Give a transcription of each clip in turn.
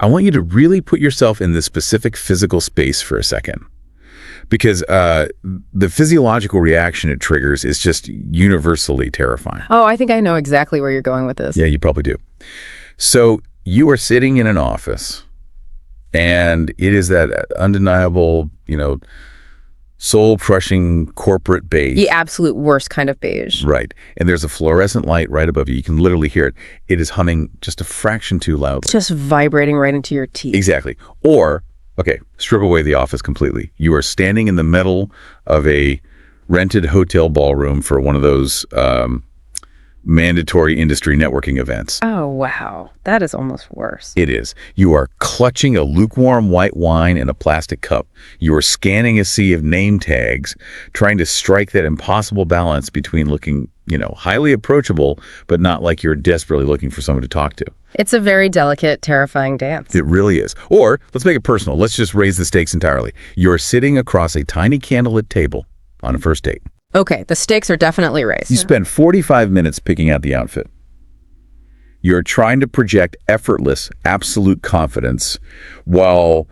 I want you to really put yourself in this specific physical space for a second. Because the physiological reaction it triggers is just universally terrifying. Oh, I think I know exactly where you're going with this. Yeah, you probably do. So you are sitting in an office, and it is that undeniable, soul-crushing corporate beige. The absolute worst kind of beige. Right. And there's a fluorescent light right above you. You can literally hear it. It is humming just a fraction too loudly. It's just vibrating right into your teeth. Exactly. Or, okay, strip away the office completely. You are standing in the middle of a rented hotel ballroom for one of those mandatory industry networking events. Oh, wow. That is almost worse. It is. You are clutching a lukewarm white wine in a plastic cup. You are scanning a sea of name tags, trying to strike that impossible balance between looking, highly approachable, but not like you're desperately looking for someone to talk to. It's a very delicate, terrifying dance. It really is. Or, let's make it personal. Let's just raise the stakes entirely. You're sitting across a tiny candlelit table on a first date. Okay, the stakes are definitely raised. You spend 45 minutes picking out the outfit. You're trying to project effortless, absolute confidence while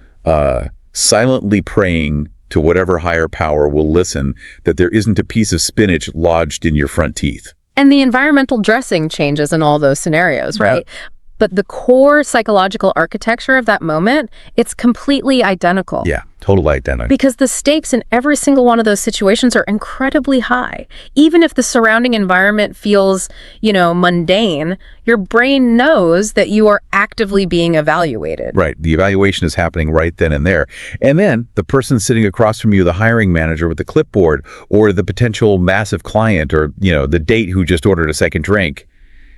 silently praying to whatever higher power will listen that there isn't a piece of spinach lodged in your front teeth. And the environmental dressing changes in all those scenarios, right? Yeah. But the core psychological architecture of that moment, it's completely identical. Yeah, totally identical. Because the stakes in every single one of those situations are incredibly high. Even if the surrounding environment feels, mundane, your brain knows that you are actively being evaluated. Right. The evaluation is happening right then and there. And then the person sitting across from you, the hiring manager with the clipboard, or the potential massive client, or, the date who just ordered a second drink,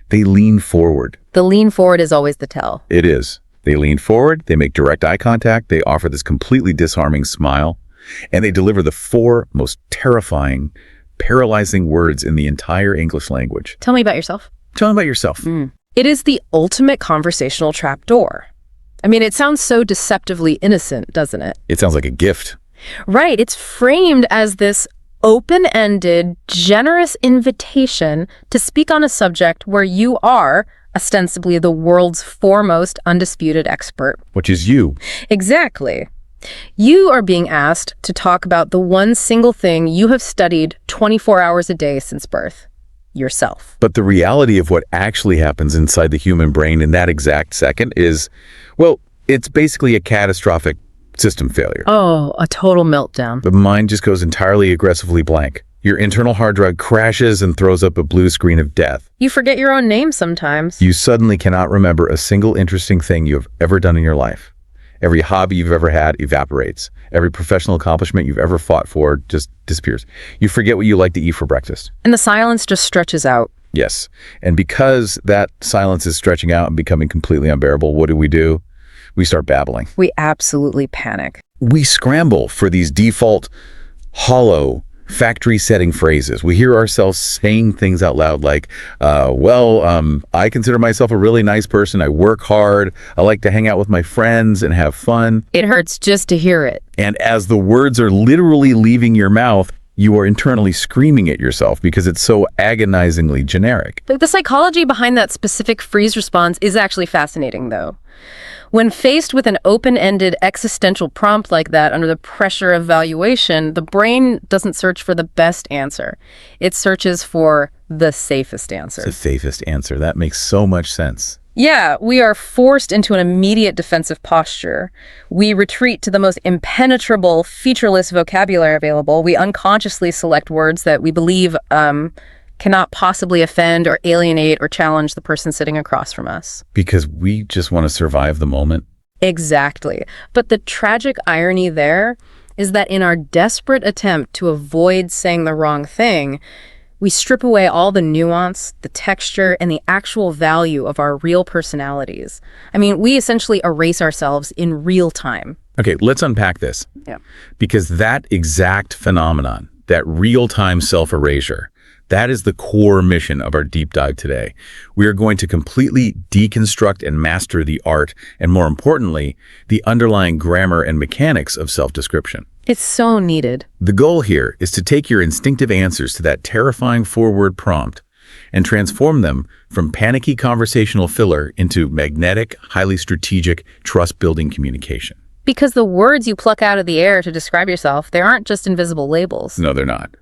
they lean forward. The lean forward is always the tell. It is. They lean forward, they make direct eye contact, they offer this completely disarming smile, and they deliver the 4 most terrifying, paralyzing words in the entire English language. Tell me about yourself. Tell me about yourself. It is the ultimate conversational trapdoor. I mean, it sounds so deceptively innocent, doesn't it? It sounds like a gift. Right. It's framed as this open-ended, generous invitation to speak on a subject where you are ostensibly the world's foremost undisputed expert. Which is you. Exactly. You are being asked to talk about the one single thing you have studied 24 hours a day since birth. Yourself. But the reality of what actually happens inside the human brain in that exact second is, it's basically a catastrophic system failure. Oh, a total meltdown. The mind just goes entirely aggressively blank. Your internal hard drive crashes and throws up a blue screen of death. You forget your own name sometimes. You suddenly cannot remember a single interesting thing you have ever done in your life. Every hobby you've ever had evaporates. Every professional accomplishment you've ever fought for just disappears. You forget what you like to eat for breakfast. And the silence just stretches out. Yes. And because that silence is stretching out and becoming completely unbearable, what do? We start babbling. We absolutely panic. We scramble for these default, hollow, factory-setting phrases. We hear ourselves saying things out loud like, I consider myself a really nice person. I work hard. I like to hang out with my friends and have fun. It hurts just to hear it. And as the words are literally leaving your mouth, you are internally screaming at yourself because it's so agonizingly generic. The psychology behind that specific freeze response is actually fascinating, though. When faced with an open-ended existential prompt like that under the pressure of evaluation, the brain doesn't search for the best answer. It searches for the safest answer. The safest answer. That makes so much sense. Yeah, we are forced into an immediate defensive posture. We retreat to the most impenetrable, featureless vocabulary available. We unconsciously select words that we believe cannot possibly offend or alienate or challenge the person sitting across from us. Because we just want to survive the moment. Exactly. But the tragic irony there is that in our desperate attempt to avoid saying the wrong thing, we strip away all the nuance, the texture, and the actual value of our real personalities. I mean, we essentially erase ourselves in real time. Okay, let's unpack this. Yeah. Because that exact phenomenon, that real-time self-erasure, that is the core mission of our deep dive today. We are going to completely deconstruct and master the art, and more importantly, the underlying grammar and mechanics of self-description. It's so needed. The goal here is to take your instinctive answers to that terrifying 4-word prompt and transform them from panicky conversational filler into magnetic, highly strategic, trust-building communication. Because the words you pluck out of the air to describe yourself, they aren't just invisible labels. No, they're not.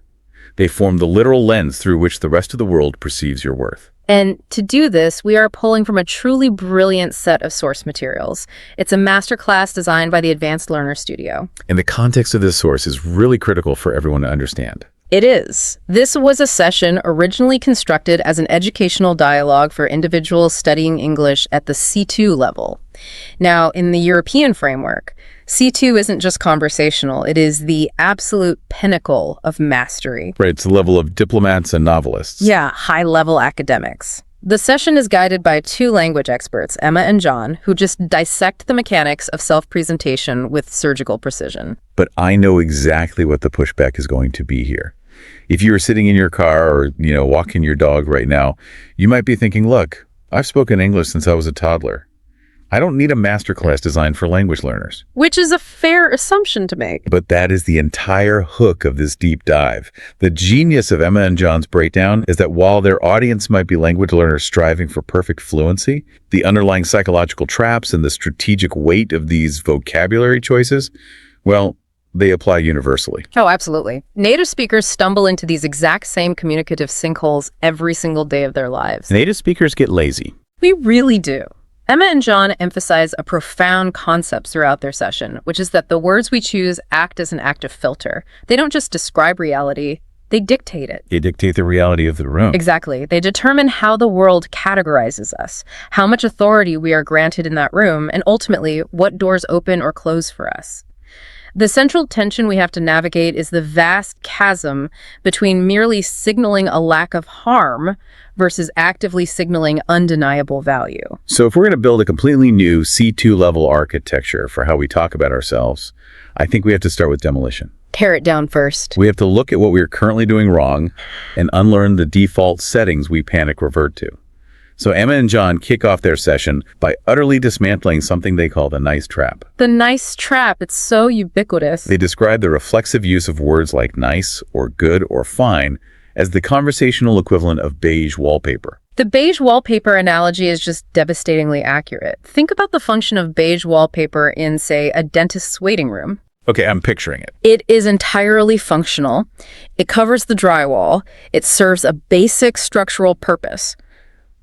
They form the literal lens through which the rest of the world perceives your worth. And to do this, we are pulling from a truly brilliant set of source materials. It's a masterclass designed by the Advanced Learner Studio. And the context of this source is really critical for everyone to understand. It is. This was a session originally constructed as an educational dialogue for individuals studying English at the C2 level. Now, in the European framework, C2 isn't just conversational, it is the absolute pinnacle of mastery. Right, it's the level of diplomats and novelists. Yeah, high-level academics. The session is guided by two language experts, Emma and John, who just dissect the mechanics of self-presentation with surgical precision. But I know exactly what the pushback is going to be here. If you were sitting in your car or, walking your dog right now, you might be thinking, look, I've spoken English since I was a toddler. I don't need a masterclass designed for language learners. Which is a fair assumption to make. But that is the entire hook of this deep dive. The genius of Emma and John's breakdown is that while their audience might be language learners striving for perfect fluency, the underlying psychological traps and the strategic weight of these vocabulary choices, well, they apply universally. Oh, absolutely. Native speakers stumble into these exact same communicative sinkholes every single day of their lives. Native speakers get lazy. We really do. Emma and John emphasize a profound concept throughout their session, which is that the words we choose act as an active filter. They don't just describe reality, they dictate it. They dictate the reality of the room. Exactly. They determine how the world categorizes us, how much authority we are granted in that room, and ultimately, what doors open or close for us. The central tension we have to navigate is the vast chasm between merely signaling a lack of harm versus actively signaling undeniable value. So if we're going to build a completely new C2 level architecture for how we talk about ourselves, I think we have to start with demolition. Tear it down first. We have to look at what we are currently doing wrong and unlearn the default settings we panic revert to. So Emma and John kick off their session by utterly dismantling something they call the nice trap. The nice trap, it's so ubiquitous. They describe the reflexive use of words like nice or good or fine as the conversational equivalent of beige wallpaper. The beige wallpaper analogy is just devastatingly accurate. Think about the function of beige wallpaper in, say, a dentist's waiting room. Okay, I'm picturing it. It is entirely functional. It covers the drywall. It serves a basic structural purpose.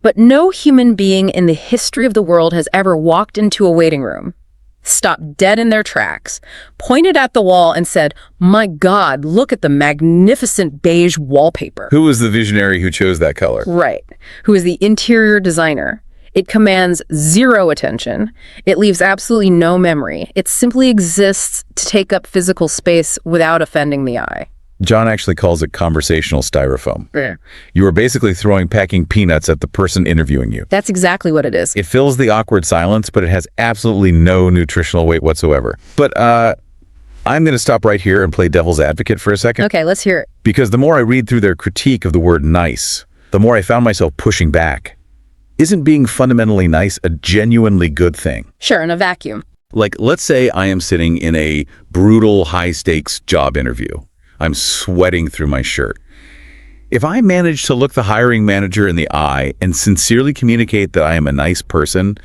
But no human being in the history of the world has ever walked into a waiting room, stopped dead in their tracks, pointed at the wall and said, "My God, look at the magnificent beige wallpaper." Who was the visionary who chose that color? Right. Who is the interior designer? It commands zero attention. It leaves absolutely no memory. It simply exists to take up physical space without offending the eye. John actually calls it conversational styrofoam. Yeah. You are basically packing peanuts at the person interviewing you. That's exactly what it is. It fills the awkward silence, but it has absolutely no nutritional weight whatsoever. But I'm going to stop right here and play devil's advocate for a second. Okay, let's hear it. Because the more I read through their critique of the word nice, the more I found myself pushing back. Isn't being fundamentally nice a genuinely good thing? Sure, in a vacuum. Like, let's say I am sitting in a brutal, high-stakes job interview. I'm sweating through my shirt. If I manage to look the hiring manager in the eye and sincerely communicate that I am a nice person,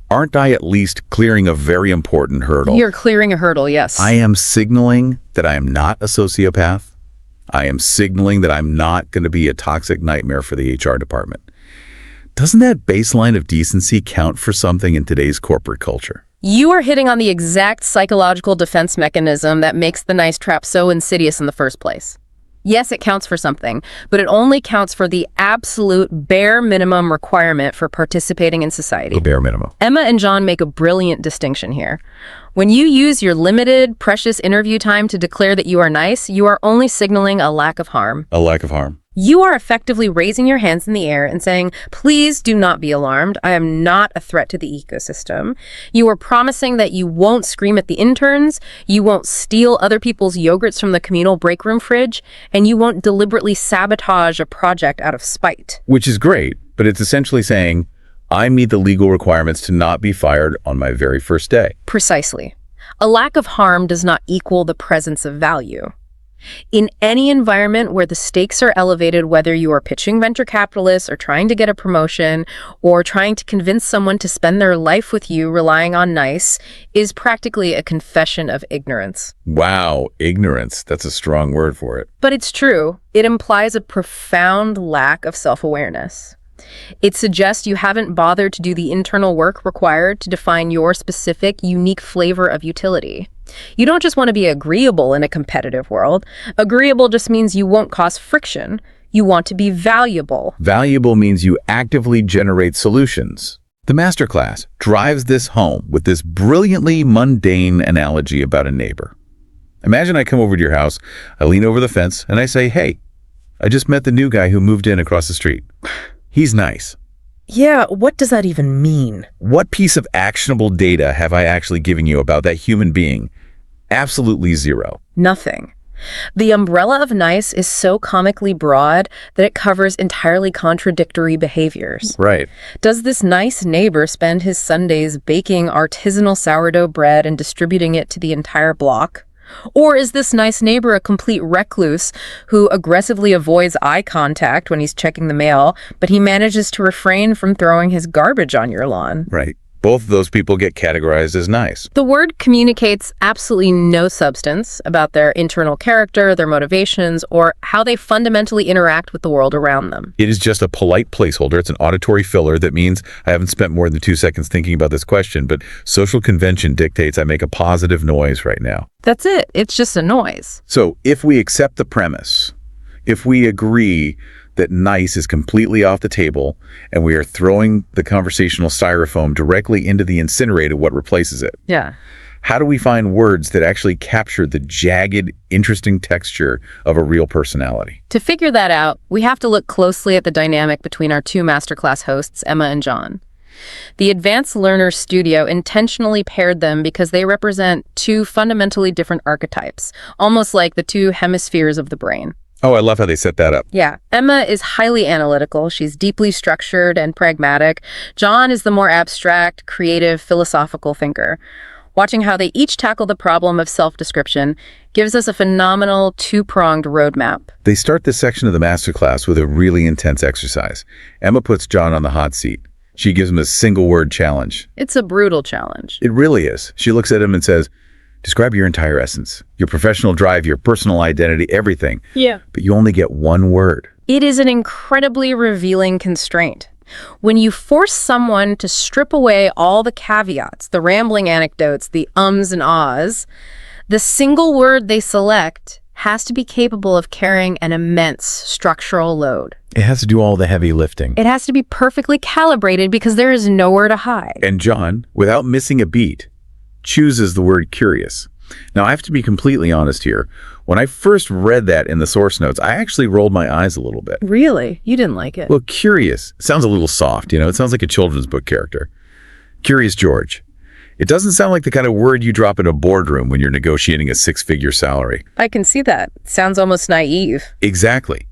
aren't I at least clearing a very important hurdle? You're clearing a hurdle, yes. I am signaling that I am not a sociopath. I am signaling that I'm not going to be a toxic nightmare for the HR department. Doesn't that baseline of decency count for something in today's corporate culture? You are hitting on the exact psychological defense mechanism that makes the nice trap so insidious in the first place. Yes, it counts for something, but it only counts for the absolute bare minimum requirement for participating in society. The bare minimum. Emma and John make a brilliant distinction here. When you use your limited, precious interview time to declare that you are nice, you are only signaling a lack of harm. A lack of harm. You are effectively raising your hands in the air and saying, "Please do not be alarmed. I am not a threat to the ecosystem." You are promising that you won't scream at the interns, you won't steal other people's yogurts from the communal break room fridge, and you won't deliberately sabotage a project out of spite. Which is great, but it's essentially saying, I meet the legal requirements to not be fired on my very first day. Precisely. A lack of harm does not equal the presence of value. In any environment where the stakes are elevated, whether you are pitching venture capitalists or trying to get a promotion or trying to convince someone to spend their life with you relying on nice, is practically a confession of ignorance. Wow, ignorance. That's a strong word for it. But it's true. It implies a profound lack of self-awareness. It suggests you haven't bothered to do the internal work required to define your specific, unique flavor of utility. You don't just want to be agreeable in a competitive world. Agreeable just means you won't cause friction. You want to be valuable. Valuable means you actively generate solutions. The masterclass drives this home with this brilliantly mundane analogy about a neighbor. Imagine I come over to your house, I lean over the fence, and I say, "Hey, I just met the new guy who moved in across the street. He's nice." Yeah, what does that even mean? What piece of actionable data have I actually given you about that human being? Absolutely zero. Nothing. The umbrella of nice is so comically broad that it covers entirely contradictory behaviors. Right. Does this nice neighbor spend his Sundays baking artisanal sourdough bread and distributing it to the entire block? Or is this nice neighbor a complete recluse who aggressively avoids eye contact when he's checking the mail, but he manages to refrain from throwing his garbage on your lawn? Right. Both of those people get categorized as nice. The word communicates absolutely no substance about their internal character, their motivations, or how they fundamentally interact with the world around them. It is just a polite placeholder. It's an auditory filler that means I haven't spent more than 2 seconds thinking about this question, but social convention dictates I make a positive noise right now. That's it. It's just a noise. So if we accept the premise, if we agree that nice is completely off the table and we are throwing the conversational styrofoam directly into the incinerator, what replaces it? Yeah. How do we find words that actually capture the jagged, interesting texture of a real personality? To figure that out, we have to look closely at the dynamic between our two masterclass hosts, Emma and John. The Advanced Learner Studio intentionally paired them because they represent two fundamentally different archetypes, almost like the two hemispheres of the brain. Oh, I love how they set that up. Yeah. Emma is highly analytical. She's deeply structured and pragmatic. John is the more abstract, creative, philosophical thinker. Watching how they each tackle the problem of self-description gives us a phenomenal two-pronged roadmap. They start this section of the masterclass with a really intense exercise. Emma puts John on the hot seat. She gives him a single-word challenge. It's a brutal challenge. It really is. She looks at him and says, "Describe your entire essence, your professional drive, your personal identity, everything." Yeah. But you only get one word. It is an incredibly revealing constraint. When you force someone to strip away all the caveats, the rambling anecdotes, the ums and ahs, the single word they select has to be capable of carrying an immense structural load. It has to do all the heavy lifting. It has to be perfectly calibrated because there is nowhere to hide. And John, without missing a beat, chooses the word curious. Now, I have to be completely honest here. When I first read that in the source notes, I actually rolled my eyes a little bit. Really? You didn't like it? Well, curious sounds a little soft, It sounds like a children's book character. Curious George. It doesn't sound like the kind of word you drop in a boardroom when you're negotiating a 6-figure salary. I can see that. It sounds almost naive. Exactly.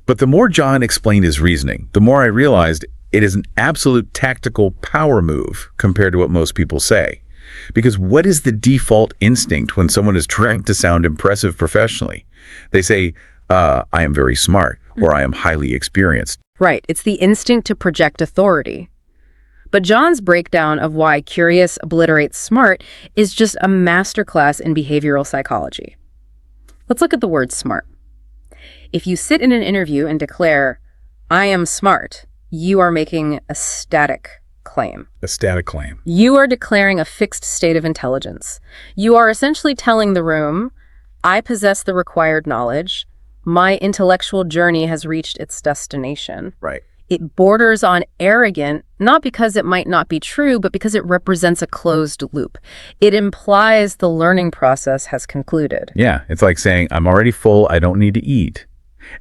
But the more John explained his reasoning, the more I realized it is an absolute tactical power move compared to what most people say. Because what is the default instinct when someone is trying to sound impressive professionally? They say, I am very smart, or I am highly experienced. Right. It's the instinct to project authority. But John's breakdown of why curious obliterates smart is just a masterclass in behavioral psychology. Let's look at the word smart. If you sit in an interview and declare, "I am smart," you are making a static claim. A static claim. You are declaring a fixed state of intelligence. You are essentially telling the room, "I possess the required knowledge. My intellectual journey has reached its destination." Right. It borders on arrogant, not because it might not be true, but because it represents a closed loop. It implies the learning process has concluded. Yeah, it's like saying, I'm already full, I don't need to eat.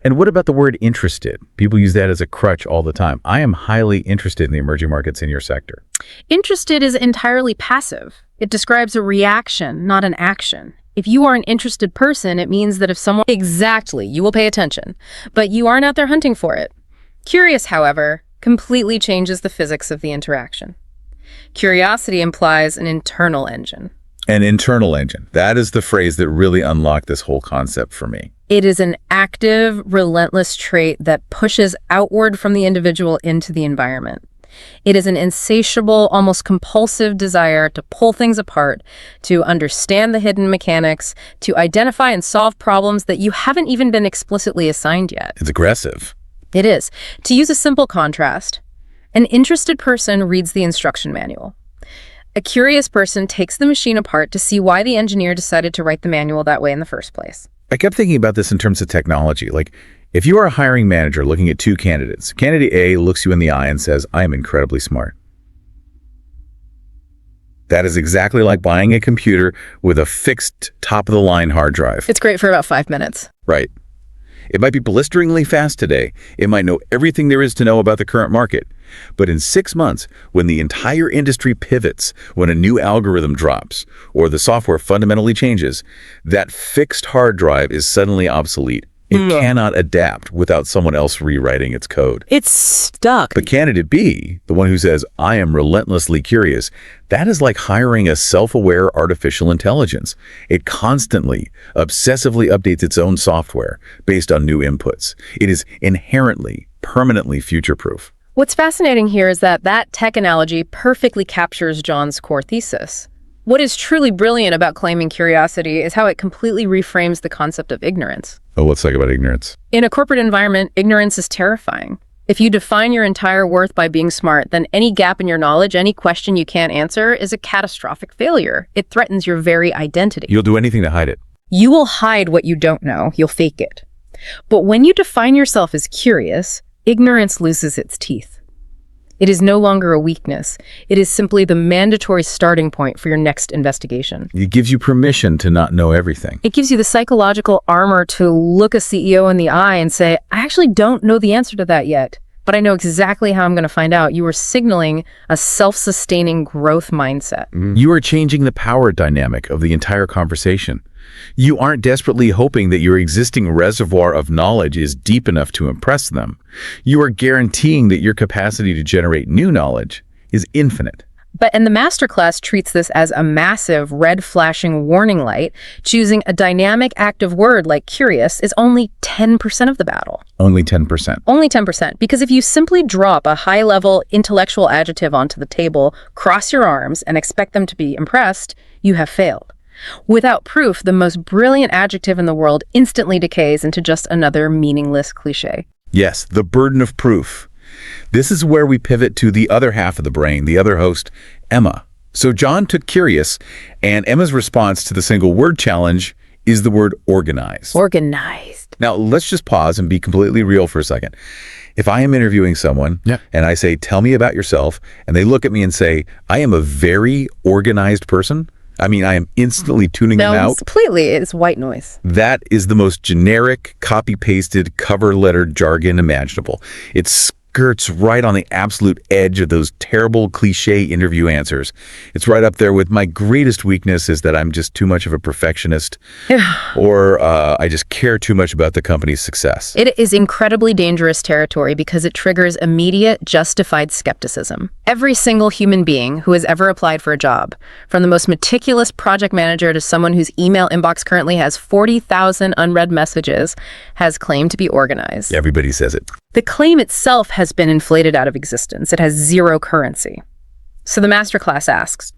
And what about the word interested? People use that as a crutch all the time. I am highly interested in the emerging markets in your sector. Interested is entirely passive. It describes a reaction, not an action. If you are an interested person, it means that if someone... Exactly, you will pay attention. But you aren't out there hunting for it. Curious, however, completely changes the physics of the interaction. Curiosity implies an internal engine. An internal engine. That is the phrase that really unlocked this whole concept for me. It is an active, relentless trait that pushes outward from the individual into the environment. It is an insatiable, almost compulsive desire to pull things apart, to understand the hidden mechanics, to identify and solve problems that you haven't even been explicitly assigned yet. It's aggressive. It is. To use a simple contrast, an interested person reads the instruction manual. A curious person takes the machine apart to see why the engineer decided to write the manual that way in the first place. I kept thinking about this in terms of technology. Like, if you are a hiring manager looking at two candidates, candidate A looks you in the eye and says, I am incredibly smart. That is exactly like buying a computer with a fixed top-of-the-line hard drive. It's great for about 5 minutes. Right. It might be blisteringly fast today. It might know everything there is to know about the current market. But in 6 months, when the entire industry pivots, when a new algorithm drops, or the software fundamentally changes, that fixed hard drive is suddenly obsolete. It cannot adapt without someone else rewriting its code. It's stuck. But candidate B, the one who says, I am relentlessly curious, that is like hiring a self-aware artificial intelligence. It constantly, obsessively updates its own software based on new inputs. It is inherently, permanently future-proof. What's fascinating here is that tech analogy perfectly captures John's core thesis. What is truly brilliant about claiming curiosity is how it completely reframes the concept of ignorance. Oh, let's talk about ignorance. In a corporate environment, ignorance is terrifying. If you define your entire worth by being smart, then any gap in your knowledge, any question you can't answer, is a catastrophic failure. It threatens your very identity. You'll do anything to hide it. You will hide what you don't know. You'll fake it. But when you define yourself as curious, ignorance loses its teeth. It is no longer a weakness. It is simply the mandatory starting point for your next investigation. It gives you permission to not know everything. It gives you the psychological armor to look a CEO in the eye and say, I actually don't know the answer to that yet, but I know exactly how I'm going to find out. You are signaling a self-sustaining growth mindset. You are changing the power dynamic of the entire conversation. You aren't desperately hoping that your existing reservoir of knowledge is deep enough to impress them. You are guaranteeing that your capacity to generate new knowledge is infinite. And the masterclass treats this as a massive red flashing warning light. Choosing a dynamic active word like curious is only 10% of the battle. Only 10%. Only 10%. Because if you simply drop a high-level intellectual adjective onto the table, cross your arms, and expect them to be impressed, you have failed. Without proof, the most brilliant adjective in the world instantly decays into just another meaningless cliche. Yes, the burden of proof. This is where we pivot to the other half of the brain, the other host, Emma. So John took curious, and Emma's response to the single word challenge is the word organized. Organized. Now, let's just pause and be completely real for a second. If I am interviewing someone and I say, tell me about yourself, and they look at me and say, I am a very organized person, I mean, I am instantly tuning them out. Completely. It's white noise. That is the most generic, copy-pasted, cover letter jargon imaginable. It skirts right on the absolute edge of those terrible cliche interview answers. It's right up there with my greatest weakness is that I'm just too much of a perfectionist or I just care too much about the company's success. It is incredibly dangerous territory because it triggers immediate, justified skepticism. Every single human being who has ever applied for a job, from the most meticulous project manager to someone whose email inbox currently has 40,000 unread messages, has claimed to be organized. Everybody says it. The claim itself has been inflated out of existence. It has zero currency. So the masterclass asks,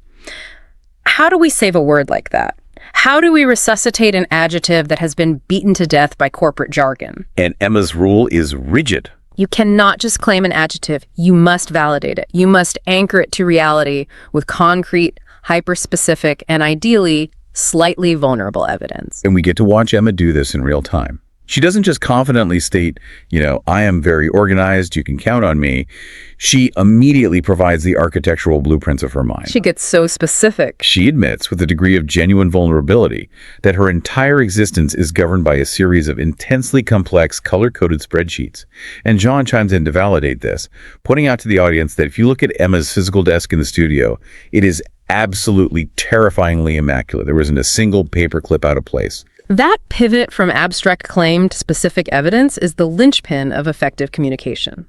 how do we save a word like that? How do we resuscitate an adjective that has been beaten to death by corporate jargon? And Emma's rule is rigid. You cannot just claim an adjective. You must validate it. You must anchor it to reality with concrete, hyper-specific, and ideally, slightly vulnerable evidence. And we get to watch Emma do this in real time. She doesn't just confidently state, I am very organized, you can count on me. She immediately provides the architectural blueprints of her mind. She gets so specific. She admits with a degree of genuine vulnerability that her entire existence is governed by a series of intensely complex color-coded spreadsheets. And John chimes in to validate this, pointing out to the audience that if you look at Emma's physical desk in the studio, it is absolutely terrifyingly immaculate. There wasn't a single paperclip out of place. That pivot from abstract claim to specific evidence is the linchpin of effective communication.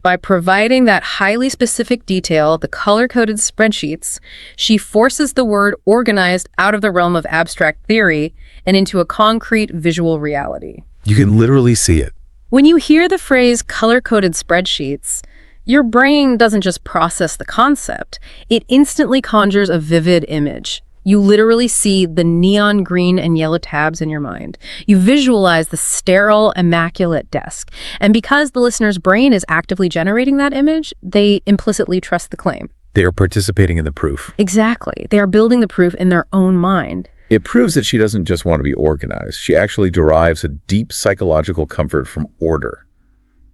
By providing that highly specific detail, the color-coded spreadsheets, she forces the word organized out of the realm of abstract theory and into a concrete visual reality. You can literally see it. When you hear the phrase color-coded spreadsheets, your brain doesn't just process the concept. It instantly conjures a vivid image. You literally see the neon green and yellow tabs in your mind. You visualize the sterile, immaculate desk. And because the listener's brain is actively generating that image, they implicitly trust the claim. They are participating in the proof. Exactly. They are building the proof in their own mind. It proves that she doesn't just want to be organized. She actually derives a deep psychological comfort from order.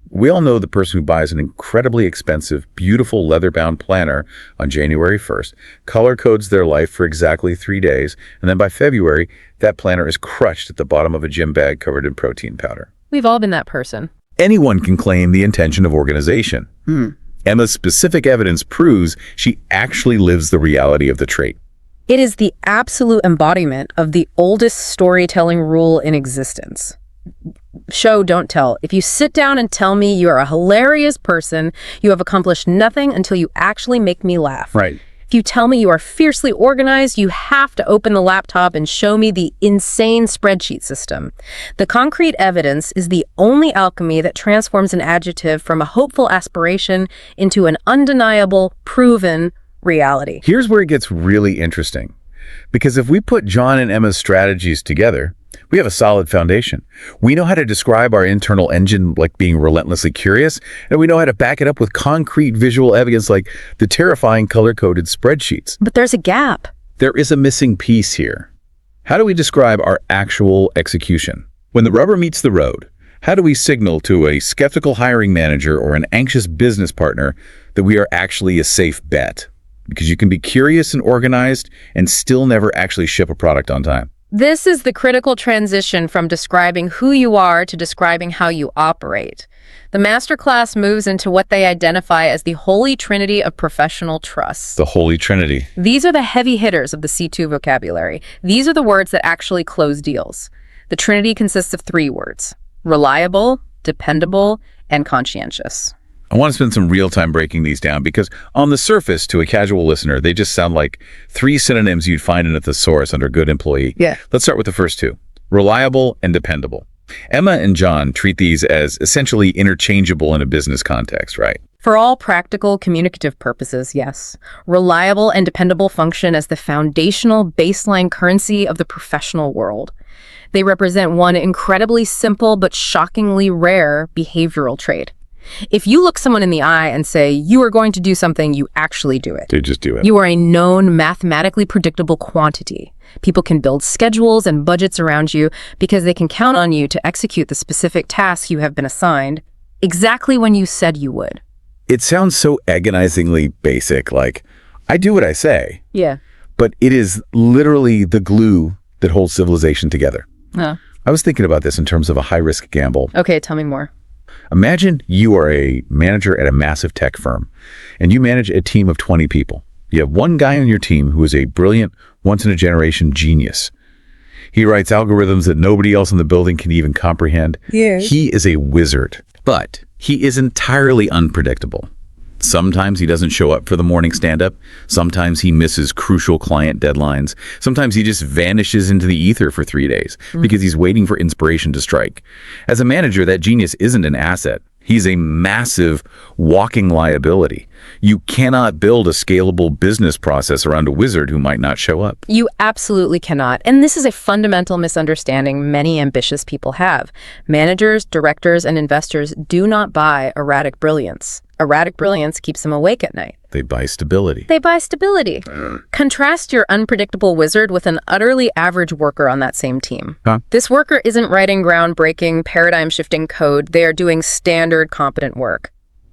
We all know the person who buys an incredibly expensive, beautiful leather-bound planner on January 1st, color codes their life for exactly 3 days, and then by February, that planner is crushed at the bottom of a gym bag covered in protein powder. We've all been that person. Anyone can claim the intention of organization. Emma's specific evidence proves she actually lives the reality of the trait. It is the absolute embodiment of the oldest storytelling rule in existence. Show, don't tell. If you sit down and tell me you are a hilarious person, you have accomplished nothing until you actually make me laugh. Right. If you tell me you are fiercely organized, you have to open the laptop and show me the insane spreadsheet system. The concrete evidence is the only alchemy that transforms an adjective from a hopeful aspiration into an undeniable, proven reality. Here's where it gets really interesting. Because if we put John and Emma's strategies together, we have a solid foundation. We know how to describe our internal engine like being relentlessly curious, and we know how to back it up with concrete visual evidence like the terrifying color-coded spreadsheets. But there's a gap. There is a missing piece here. How do we describe our actual execution? When the rubber meets the road, how do we signal to a skeptical hiring manager or an anxious business partner that we are actually a safe bet? Because you can be curious and organized and still never actually ship a product on time. This is the critical transition from describing who you are to describing how you operate. The masterclass moves into what they identify as the holy trinity of professional trust. The Holy Trinity. These are the heavy hitters of the C2 vocabulary. These are the words that actually close deals. The trinity consists of 3 words: reliable, dependable, and conscientious. I want to spend some real time breaking these down because on the surface, to a casual listener, they just sound like 3 synonyms you'd find in a thesaurus under good employee. Yeah. Let's start with the first 2, reliable and dependable. Emma and John treat these as essentially interchangeable in a business context, right? For all practical communicative purposes, yes. Reliable and dependable function as the foundational baseline currency of the professional world. They represent one incredibly simple but shockingly rare behavioral trait. If you look someone in the eye and say, you are going to do something, you actually do it. They just do it. You are a known, mathematically predictable quantity. People can build schedules and budgets around you because they can count on you to execute the specific task you have been assigned exactly when you said you would. It sounds so agonizingly basic, like, I do what I say. Yeah. But it is literally the glue that holds civilization together. Oh. I was thinking about this in terms of a high-risk gamble. Okay, tell me more. Imagine you are a manager at a massive tech firm, and you manage a team of 20 people. You have one guy on your team who is a brilliant, once-in-a-generation genius. He writes algorithms that nobody else in the building can even comprehend. Yeah. He is a wizard, but he is entirely unpredictable. Sometimes he doesn't show up for the morning stand-up. Sometimes he misses crucial client deadlines. Sometimes he just vanishes into the ether for 3 days because he's waiting for inspiration to strike. As a manager, that genius isn't an asset. He's a massive walking liability. You cannot build a scalable business process around a wizard who might not show up. You absolutely cannot. And this is a fundamental misunderstanding many ambitious people have. Managers, directors, and investors do not buy erratic brilliance. Erratic brilliance keeps them awake at night. They buy stability. They buy stability. Contrast your unpredictable wizard with an utterly average worker on that same team. Huh? This worker isn't writing groundbreaking, paradigm-shifting code. They are doing standard, competent work.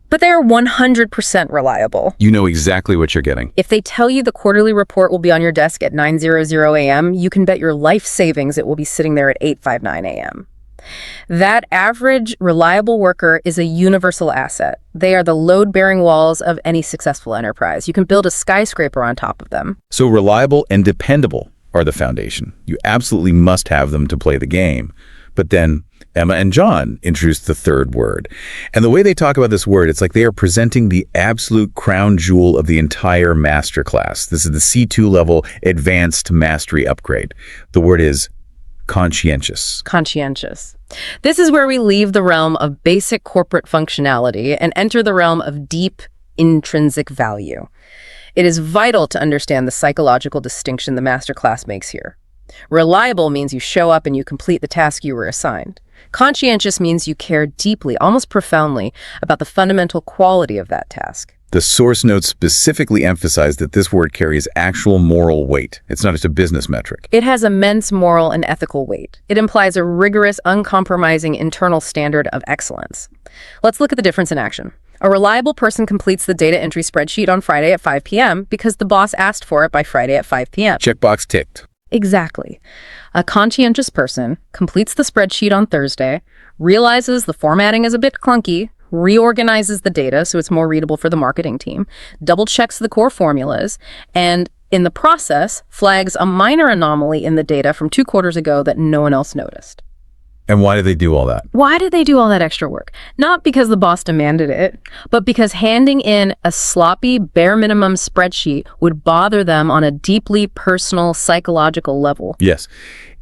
But they are 100% reliable. You know exactly what you're getting. If they tell you the quarterly report will be on your desk at 9:00 a.m., you can bet your life savings it will be sitting there at 8:59 a.m. That average, reliable worker is a universal asset. They are the load-bearing walls of any successful enterprise. You can build a skyscraper on top of them. So reliable and dependable are the foundation. You absolutely must have them to play the game. But then, Emma and John introduced the third word. And the way they talk about this word, it's like they are presenting the absolute crown jewel of the entire masterclass. This is the C2 level advanced mastery upgrade. The word is conscientious. Conscientious. This is where we leave the realm of basic corporate functionality and enter the realm of deep intrinsic value. It is vital to understand the psychological distinction the masterclass makes here. Reliable means you show up and you complete the task you were assigned. Conscientious means you care deeply, almost profoundly, about the fundamental quality of that task. The source notes specifically emphasize that this word carries actual moral weight. It's not just a business metric. It has immense moral and ethical weight. It implies a rigorous, uncompromising internal standard of excellence. Let's look at the difference in action. A reliable person completes the data entry spreadsheet on Friday at 5 p.m. because the boss asked for it by Friday at 5 p.m. Checkbox ticked. Exactly. A conscientious person completes the spreadsheet on Thursday, realizes the formatting is a bit clunky, reorganizes the data so it's more readable for the marketing team, double-checks the core formulas, and in the process, flags a minor anomaly in the data from 2 quarters ago that no one else noticed. And why did they do all that? Why did they do all that extra work? Not because the boss demanded it, but because handing in a sloppy, bare minimum spreadsheet would bother them on a deeply personal, psychological level. Yes.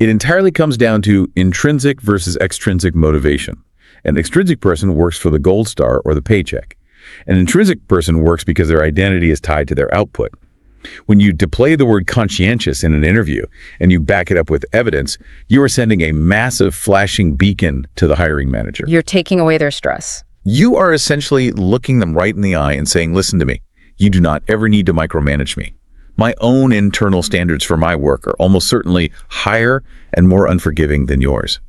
It entirely comes down to intrinsic versus extrinsic motivation. An extrinsic person works for the gold star or the paycheck. An intrinsic person works because their identity is tied to their output. When you display the word conscientious in an interview and you back it up with evidence, you are sending a massive flashing beacon to the hiring manager. You're taking away their stress. You are essentially looking them right in the eye and saying, listen to me, you do not ever need to micromanage me. My own internal standards for my work are almost certainly higher and more unforgiving than yours.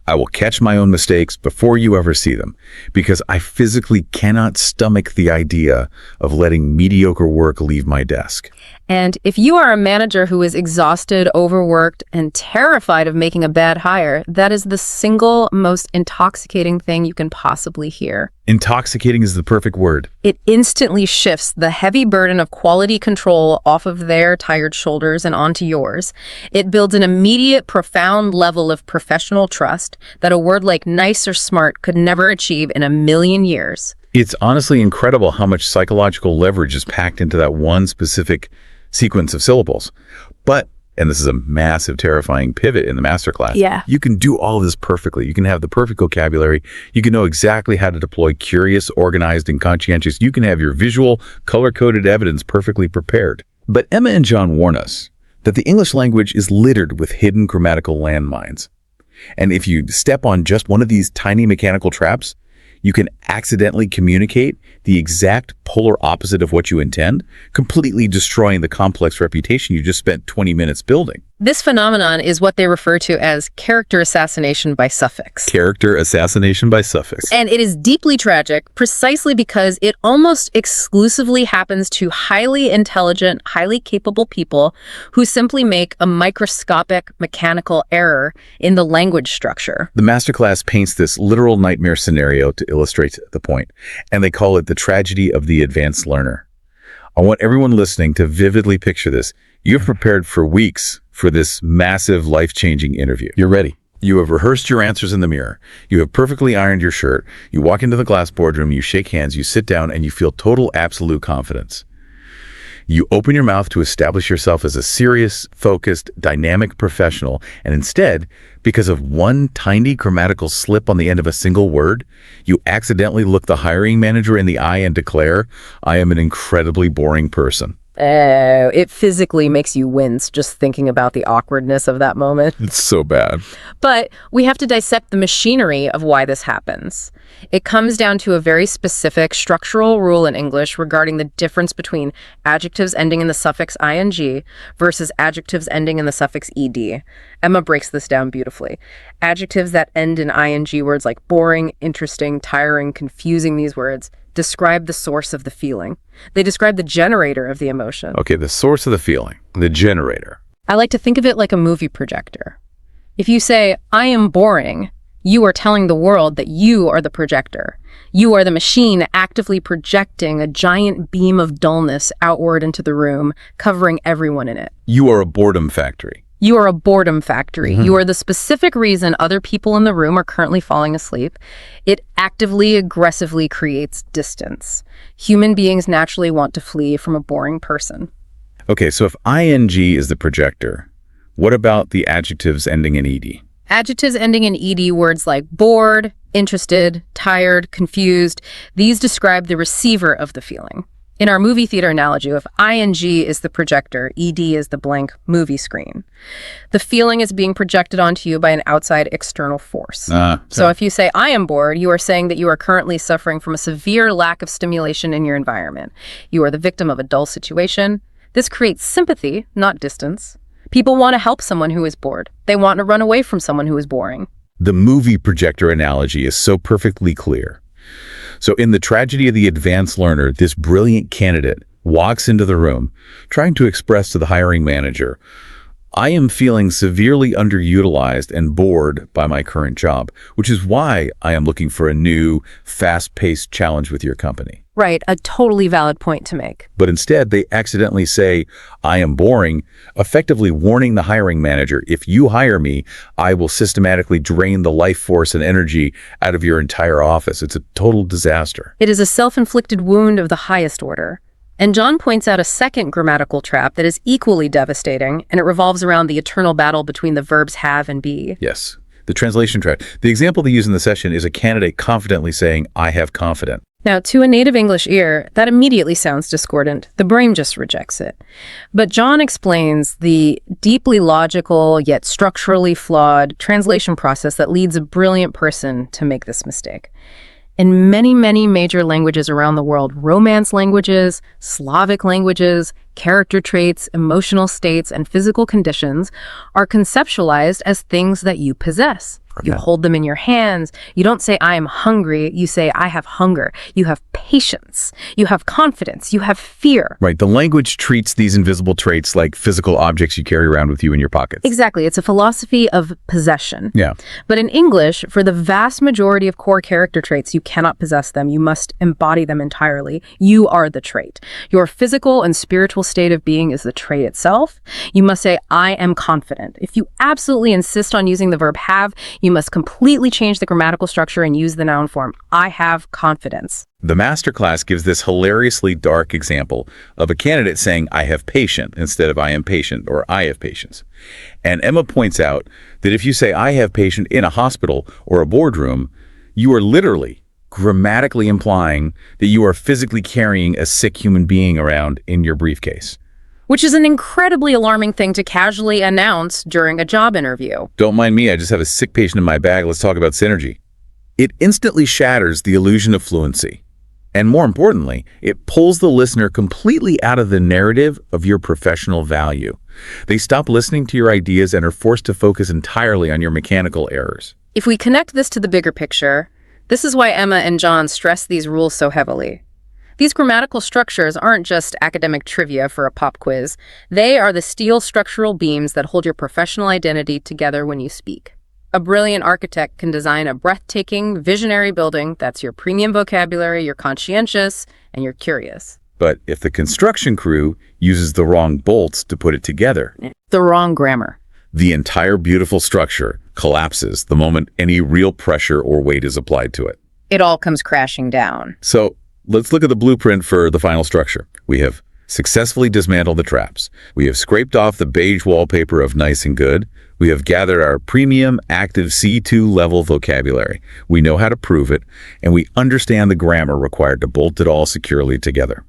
I will catch my own mistakes before you ever see them, because I physically cannot stomach the idea of letting mediocre work leave my desk. And if you are a manager who is exhausted, overworked, and terrified of making a bad hire, that is the single most intoxicating thing you can possibly hear. Intoxicating is the perfect word. It instantly shifts the heavy burden of quality control off of their tired shoulders and onto yours. It builds an immediate, profound level of professional trust that a word like nice or smart could never achieve in a million years. It's honestly incredible how much psychological leverage is packed into that one specific sequence of syllables. But, and this is a massive, terrifying pivot in the masterclass, you can do all this perfectly. You can have the perfect vocabulary. You can know exactly how to deploy curious, organized, and conscientious. You can have your visual, color-coded evidence perfectly prepared. But Emma and John warn us that the English language is littered with hidden grammatical landmines. And if you step on just one of these tiny mechanical traps, you can accidentally communicate the exact polar opposite of what you intend, completely destroying the complex reputation you just spent 20 minutes building. This phenomenon is what they refer to as character assassination by suffix. Character assassination by suffix. And it is deeply tragic precisely because it almost exclusively happens to highly intelligent, highly capable people who simply make a microscopic mechanical error in the language structure. The masterclass paints this literal nightmare scenario to illustrate the point, and they call it the tragedy of the advanced learner. I want everyone listening to vividly picture this. You've prepared for weeks for this massive, life-changing interview. You're ready. You have rehearsed your answers in the mirror. You have perfectly ironed your shirt. You walk into the glass boardroom, you shake hands, you sit down, and you feel total, absolute confidence. You open your mouth to establish yourself as a serious, focused, dynamic professional, and instead, because of one tiny grammatical slip on the end of a single word, you accidentally look the hiring manager in the eye and declare, I am an incredibly boring person. It physically makes you wince just thinking about the awkwardness of that moment. It's so bad. But we have to dissect the machinery of why this happens. It comes down to a very specific structural rule in English regarding the difference between adjectives ending in the suffix ing versus adjectives ending in the suffix ed. Emma breaks this down beautifully. Adjectives that end in ing words like boring, interesting, tiring, confusing, these words describe the source of the feeling. They describe the generator of the emotion. Okay, the source of the feeling, the generator. I like to think of it like a movie projector. If you say, I am boring, you are telling the world that you are the projector. You are the machine actively projecting a giant beam of dullness outward into the room, covering everyone in it. You are a boredom factory. You are a boredom factory. You are the specific reason other people in the room are currently falling asleep. It actively, aggressively creates distance. Human beings naturally want to flee from a boring person. Okay, so if ing is the projector, what about the adjectives ending in ed? Adjectives ending in ed, words like bored, interested, tired, confused, these describe the receiver of the feeling. In our movie theater analogy, if ing is the projector, ed is the blank movie screen. The feeling is being projected onto you by an outside external force. So if you say, I am bored, you are saying that you are currently suffering from a severe lack of stimulation in your environment. You are the victim of a dull situation. This creates sympathy, not distance. People want to help someone who is bored. They want to run away from someone who is boring. The movie projector analogy is so perfectly clear. So in The Tragedy of the Advanced Learner, this brilliant candidate walks into the room, trying to express to the hiring manager, I am feeling severely underutilized and bored by my current job, which is why I am looking for a new, fast-paced challenge with your company. Right, a totally valid point to make. But instead, they accidentally say, I am boring, effectively warning the hiring manager, if you hire me, I will systematically drain the life force and energy out of your entire office. It's a total disaster. It is a self-inflicted wound of the highest order. And John points out a second grammatical trap that is equally devastating, and it revolves around the eternal battle between the verbs have and be. Yes, the translation trap. The example they use in the session is a candidate confidently saying, I have confident. Now, to a native English ear, that immediately sounds discordant. The brain just rejects it. But John explains the deeply logical, yet structurally flawed translation process that leads a brilliant person to make this mistake. In many, many major languages around the world, Romance languages, Slavic languages, character traits, emotional states, and physical conditions are conceptualized as things that you possess. You hold them in your hands. You don't say, I am hungry. You say, I have hunger. You have patience. You have confidence. You have fear. Right. The language treats these invisible traits like physical objects you carry around with you in your pockets. Exactly. It's a philosophy of possession. Yeah. But in English, for the vast majority of core character traits, you cannot possess them. You must embody them entirely. You are the trait. Your physical and spiritual state of being is the trait itself. You must say, I am confident. If you absolutely insist on using the verb have, you must completely change the grammatical structure and use the noun form. I have confidence. The masterclass gives this hilariously dark example of a candidate saying, I have patient, instead of I am patient or I have patience. And Emma points out that if you say I have patient in a hospital or a boardroom, you are literally grammatically implying that you are physically carrying a sick human being around in your briefcase. Which is an incredibly alarming thing to casually announce during a job interview. Don't mind me, I just have a sick patient in my bag. Let's talk about synergy. It instantly shatters the illusion of fluency. And more importantly, it pulls the listener completely out of the narrative of your professional value. They stop listening to your ideas and are forced to focus entirely on your mechanical errors. If we connect this to the bigger picture, this is why Emma and John stress these rules so heavily. These grammatical structures aren't just academic trivia for a pop quiz. They are the steel structural beams that hold your professional identity together when you speak. A brilliant architect can design a breathtaking, visionary building that's your premium vocabulary, you're conscientious, and you're curious. But if the construction crew uses the wrong bolts to put it together, the wrong grammar, the entire beautiful structure collapses the moment any real pressure or weight is applied to it. It all comes crashing down. So let's look at the blueprint for the final structure. We have successfully dismantled the traps. We have scraped off the beige wallpaper of nice and good. We have gathered our premium active C2 level vocabulary. We know how to prove it, and we understand the grammar required to bolt it all securely together.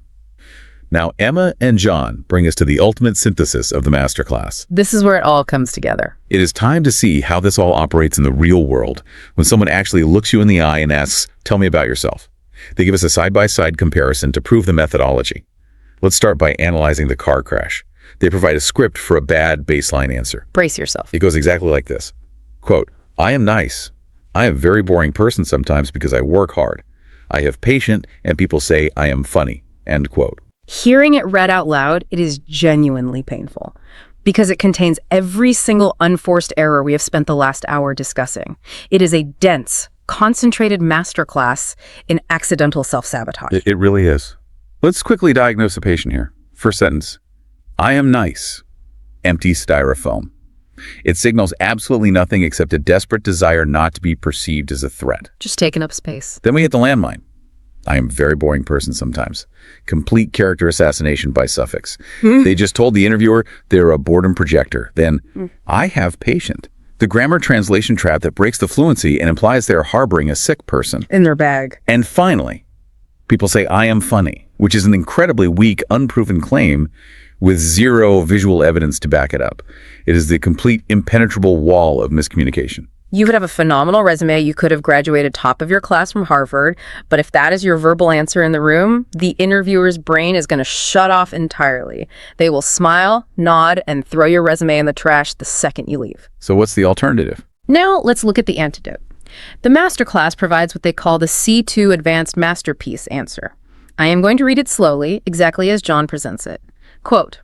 Now, Emma and John bring us to the ultimate synthesis of the masterclass. This is where it all comes together. It is time to see how this all operates in the real world when someone actually looks you in the eye and asks, tell me about yourself. They give us a side-by-side comparison to prove the methodology. Let's start by analyzing the car crash. They provide a script for a bad baseline answer. Brace yourself. It goes exactly like this. Quote, I am nice. I am a very boring person sometimes because I work hard. I have patient and people say I am funny. End quote. Hearing it read out loud, it is genuinely painful because it contains every single unforced error we have spent the last hour discussing. It is a dense, concentrated masterclass in accidental self-sabotage. It really is. Let's quickly diagnose a patient here. First sentence, I am nice. Empty styrofoam. It signals absolutely nothing except a desperate desire not to be perceived as a threat. Just taking up space. Then we hit the landmine. I am a very boring person sometimes. Complete character assassination by suffix. They just told the interviewer they're a boredom projector. Then, I have patient. The grammar translation trap that breaks the fluency and implies they're harboring a sick person. In their bag. And finally, people say, I am funny, which is an incredibly weak, unproven claim with zero visual evidence to back it up. It is the complete impenetrable wall of miscommunication. You could have a phenomenal resume. You could have graduated top of your class from Harvard. But if that is your verbal answer in the room, the interviewer's brain is going to shut off entirely. They will smile, nod, and throw your resume in the trash the second you leave. So what's the alternative? Now, let's look at the antidote. The masterclass provides what they call the C2 Advanced Masterpiece answer. I am going to read it slowly, exactly as John presents it. Quote,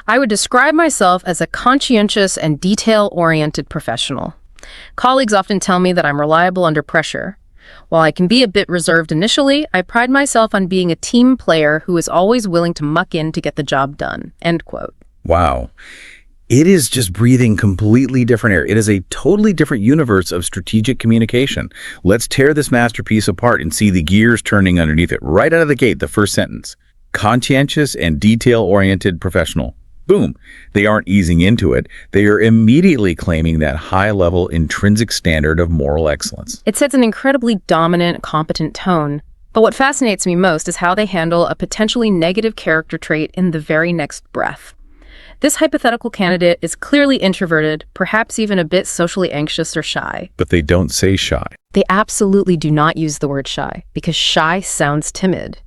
I would describe myself as a conscientious and detail-oriented professional. Colleagues often tell me that I'm reliable under pressure. While I can be a bit reserved initially, I pride myself on being a team player who is always willing to muck in to get the job done. End quote. Wow. It is just breathing completely different air. It is a totally different universe of strategic communication. Let's tear this masterpiece apart and see the gears turning underneath it. Right out of the gate, the first sentence. Conscientious and detail-oriented professional. Boom. They aren't easing into it. They are immediately claiming that high-level intrinsic standard of moral excellence. It sets an incredibly dominant, competent tone. But what fascinates me most is how they handle a potentially negative character trait in the very next breath. This hypothetical candidate is clearly introverted, perhaps even a bit socially anxious or shy. But they don't say shy. They absolutely do not use the word shy, because shy sounds timid.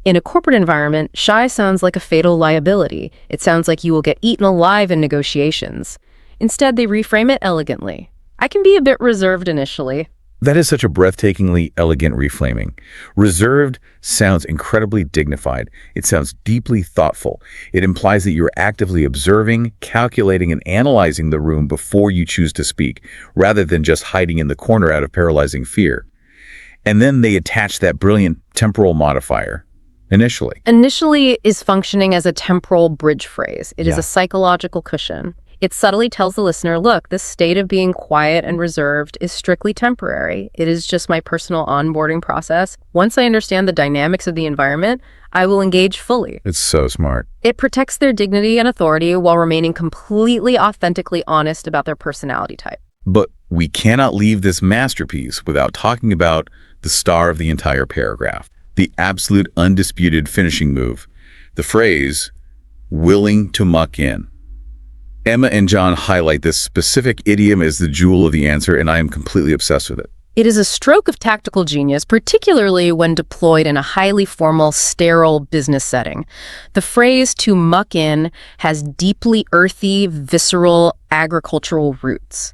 In a corporate environment, shy sounds like a fatal liability. It sounds like you will get eaten alive in negotiations. Instead, they reframe it elegantly. I can be a bit reserved initially. That is such a breathtakingly elegant reframing. Reserved sounds incredibly dignified. It sounds deeply thoughtful. It implies that you're actively observing, calculating, and analyzing the room before you choose to speak, rather than just hiding in the corner out of paralyzing fear. And then they attach that brilliant temporal modifier. Initially. Initially is functioning as a temporal bridge phrase. It is a psychological cushion. It subtly tells the listener, look, this state of being quiet and reserved is strictly temporary. It is just my personal onboarding process. Once I understand the dynamics of the environment, I will engage fully. It's so smart. It protects their dignity and authority while remaining completely authentically honest about their personality type. But we cannot leave this masterpiece without talking about the star of the entire paragraph. The absolute undisputed finishing move. The phrase, willing to muck in. Emma and John highlight this specific idiom as the jewel of the answer, and I am completely obsessed with it. It is a stroke of tactical genius, particularly when deployed in a highly formal, sterile business setting. The phrase to muck in has deeply earthy, visceral, agricultural roots.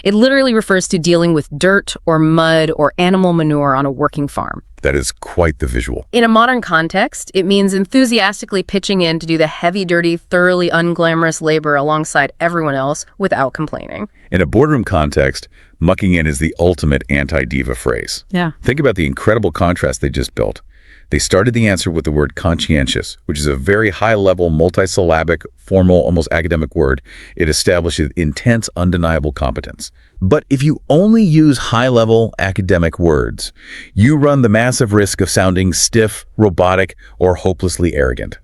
It literally refers to dealing with dirt or mud or animal manure on a working farm. That is quite the visual. In a modern context, it means enthusiastically pitching in to do the heavy, dirty, thoroughly unglamorous labor alongside everyone else without complaining. In a boardroom context, mucking in is the ultimate anti-diva phrase. Yeah. Think about the incredible contrast they just built. They started the answer with the word conscientious, which is a very high-level, multisyllabic, formal, almost academic word. It establishes intense, undeniable competence. But if you only use high-level academic words, you run the massive risk of sounding stiff, robotic, or hopelessly arrogant.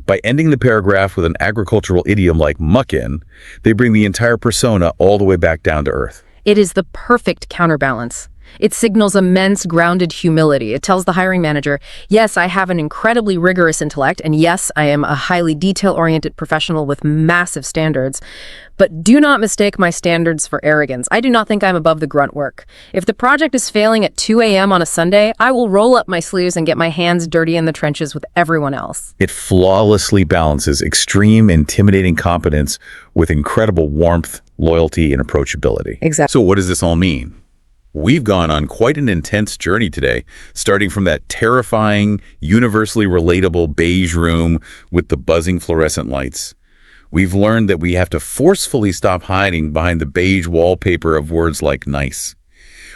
By ending the paragraph with an agricultural idiom like muck in, they bring the entire persona all the way back down to earth. It is the perfect counterbalance. It signals immense grounded humility. It tells the hiring manager, yes, I have an incredibly rigorous intellect, and yes, I am a highly detail-oriented professional with massive standards, but do not mistake my standards for arrogance. I do not think I'm above the grunt work. If the project is failing at 2 a.m. on a Sunday, I will roll up my sleeves and get my hands dirty in the trenches with everyone else. It flawlessly balances extreme, intimidating competence with incredible warmth, loyalty, and approachability. Exactly. So what does this all mean? We've gone on quite an intense journey today, starting from that terrifying, universally relatable beige room with the buzzing fluorescent lights. We've learned that we have to forcefully stop hiding behind the beige wallpaper of words like nice.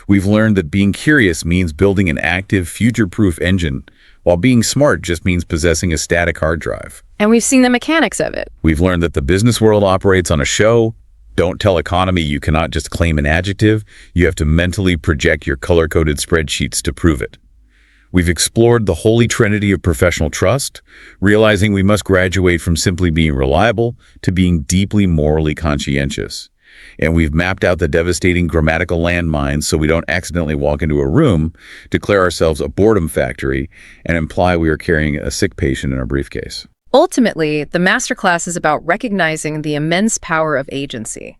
We've learned that being curious means building an active, future-proof engine, while being smart just means possessing a static hard drive. And we've seen the mechanics of it. We've learned that the business world operates on a show, Don't tell economy you cannot just claim an adjective. You have to mentally project your color-coded spreadsheets to prove it. We've explored the holy trinity of professional trust, realizing we must graduate from simply being reliable to being deeply morally conscientious. And we've mapped out the devastating grammatical landmines so we don't accidentally walk into a room, declare ourselves a boredom factory, and imply we are carrying a sick patient in our briefcase. Ultimately, the masterclass is about recognizing the immense power of agency.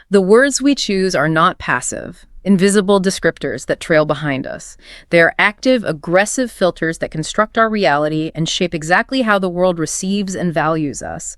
The words we choose are not passive, invisible descriptors that trail behind us. They are active, aggressive filters that construct our reality and shape exactly how the world receives and values us.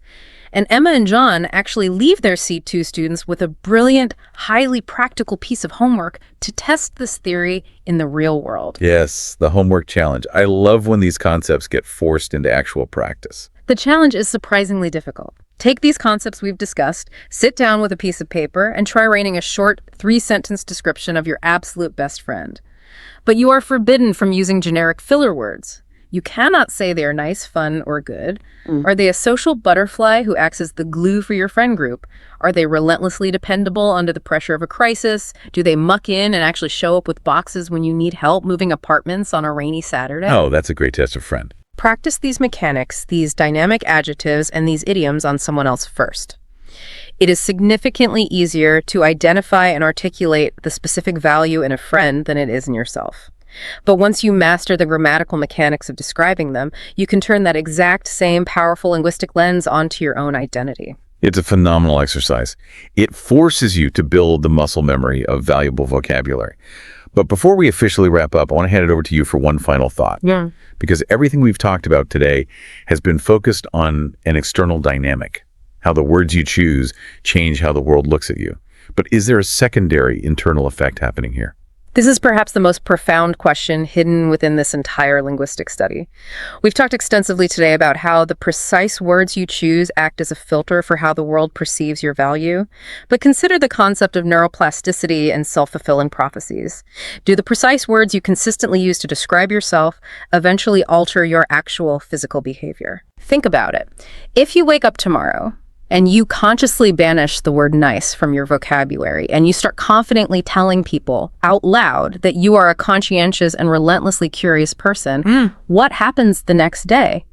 And Emma and John actually leave their C2 students with a brilliant, highly practical piece of homework to test this theory in the real world. Yes, the homework challenge. I love when these concepts get forced into actual practice. The challenge is surprisingly difficult. Take these concepts we've discussed, sit down with a piece of paper, and try writing a short 3-sentence description of your absolute best friend. But you are forbidden from using generic filler words. You cannot say they are nice, fun, or good. Are they a social butterfly who acts as the glue for your friend group? Are they relentlessly dependable under the pressure of a crisis? Do they muck in and actually show up with boxes when you need help moving apartments on a rainy Saturday? Oh, that's a great test of friend. Practice these mechanics, these dynamic adjectives, and these idioms on someone else first. It is significantly easier to identify and articulate the specific value in a friend than it is in yourself. But once you master the grammatical mechanics of describing them, you can turn that exact same powerful linguistic lens onto your own identity. It's a phenomenal exercise. It forces you to build the muscle memory of valuable vocabulary. But before we officially wrap up, I want to hand it over to you for one final thought. Yeah. Because everything we've talked about today has been focused on an external dynamic, how the words you choose change how the world looks at you. But is there a secondary internal effect happening here? This is perhaps the most profound question hidden within this entire linguistic study. We've talked extensively today about how the precise words you choose act as a filter for how the world perceives your value. But consider the concept of neuroplasticity and self-fulfilling prophecies. Do the precise words you consistently use to describe yourself eventually alter your actual physical behavior? Think about it. If you wake up tomorrow and you consciously banish the word nice from your vocabulary, and you start confidently telling people out loud that you are a conscientious and relentlessly curious person, what happens the next day?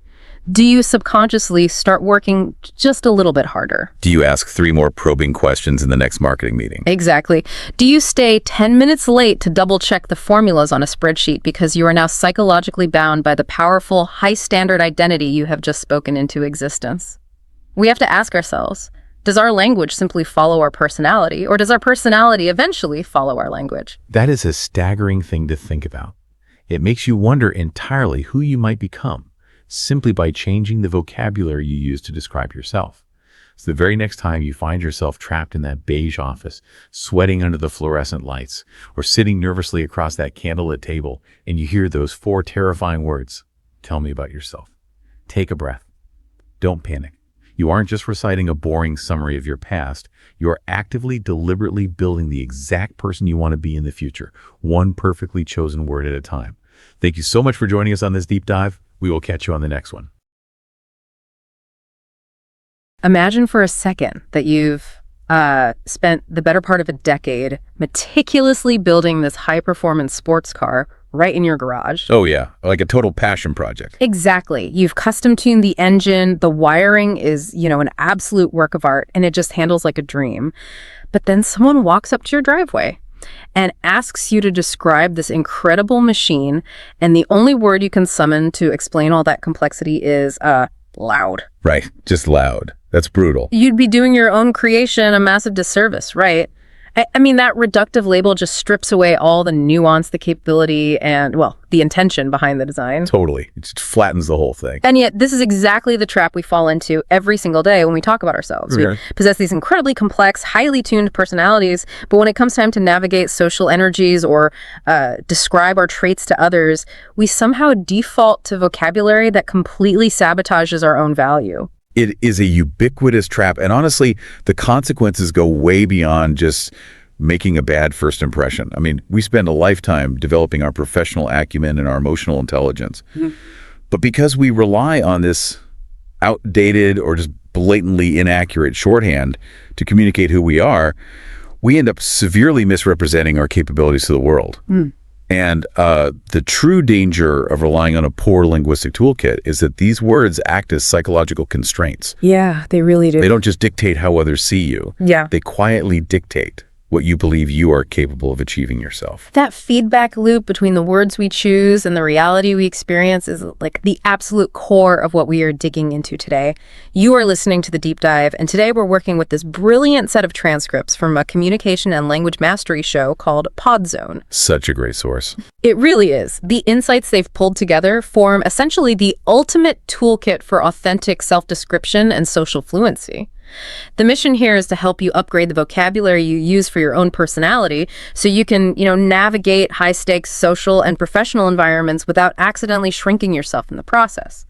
Do you subconsciously start working just a little bit harder? Do you ask 3 more probing questions in the next marketing meeting? Exactly. Do you stay 10 minutes late to double-check the formulas on a spreadsheet because you are now psychologically bound by the powerful, high-standard identity you have just spoken into existence? We have to ask ourselves, does our language simply follow our personality, or does our personality eventually follow our language? That is a staggering thing to think about. It makes you wonder entirely who you might become simply by changing the vocabulary you use to describe yourself. So the very next time you find yourself trapped in that beige office, sweating under the fluorescent lights, or sitting nervously across that candlelit table, and you hear those 4 terrifying words, tell me about yourself. Take a breath. Don't panic. You aren't just reciting a boring summary of your past. You are actively, deliberately building the exact person you want to be in the future, one perfectly chosen word at a time. Thank you so much for joining us on this deep dive. We will catch you on the next one. Imagine for a second that you've spent the better part of a decade meticulously building this high-performance sports car right in your garage. Oh yeah, like a total passion project. Exactly. You've custom-tuned the engine, the wiring is, an absolute work of art, and it just handles like a dream. But then someone walks up to your driveway and asks you to describe this incredible machine, and the only word you can summon to explain all that complexity is, loud. Right, just loud. That's brutal. You'd be doing your own creation a massive disservice, right? I mean, that reductive label just strips away all the nuance, the capability, and, the intention behind the design. Totally. It just flattens the whole thing. And yet, this is exactly the trap we fall into every single day when we talk about ourselves. Okay. We possess these incredibly complex, highly tuned personalities, but when it comes time to navigate social energies or describe our traits to others, we somehow default to vocabulary that completely sabotages our own value. It is a ubiquitous trap, and honestly, the consequences go way beyond just making a bad first impression. I mean, we spend a lifetime developing our professional acumen and our emotional intelligence. But because we rely on this outdated or just blatantly inaccurate shorthand to communicate who we are, we end up severely misrepresenting our capabilities to the world. And the true danger of relying on a poor linguistic toolkit is that these words act as psychological constraints. Yeah, they really do. They don't just dictate how others see you. Yeah. They quietly dictate what you believe you are capable of achieving yourself. That feedback loop between the words we choose and the reality we experience is like the absolute core of what we are digging into today. You are listening to The Deep Dive, and today we're working with this brilliant set of transcripts from a communication and language mastery show called Podzone. Such a great source. It really is. The insights they've pulled together form essentially the ultimate toolkit for authentic self-description and social fluency. The mission here is to help you upgrade the vocabulary you use for your own personality so you can, navigate high-stakes social and professional environments without accidentally shrinking yourself in the process.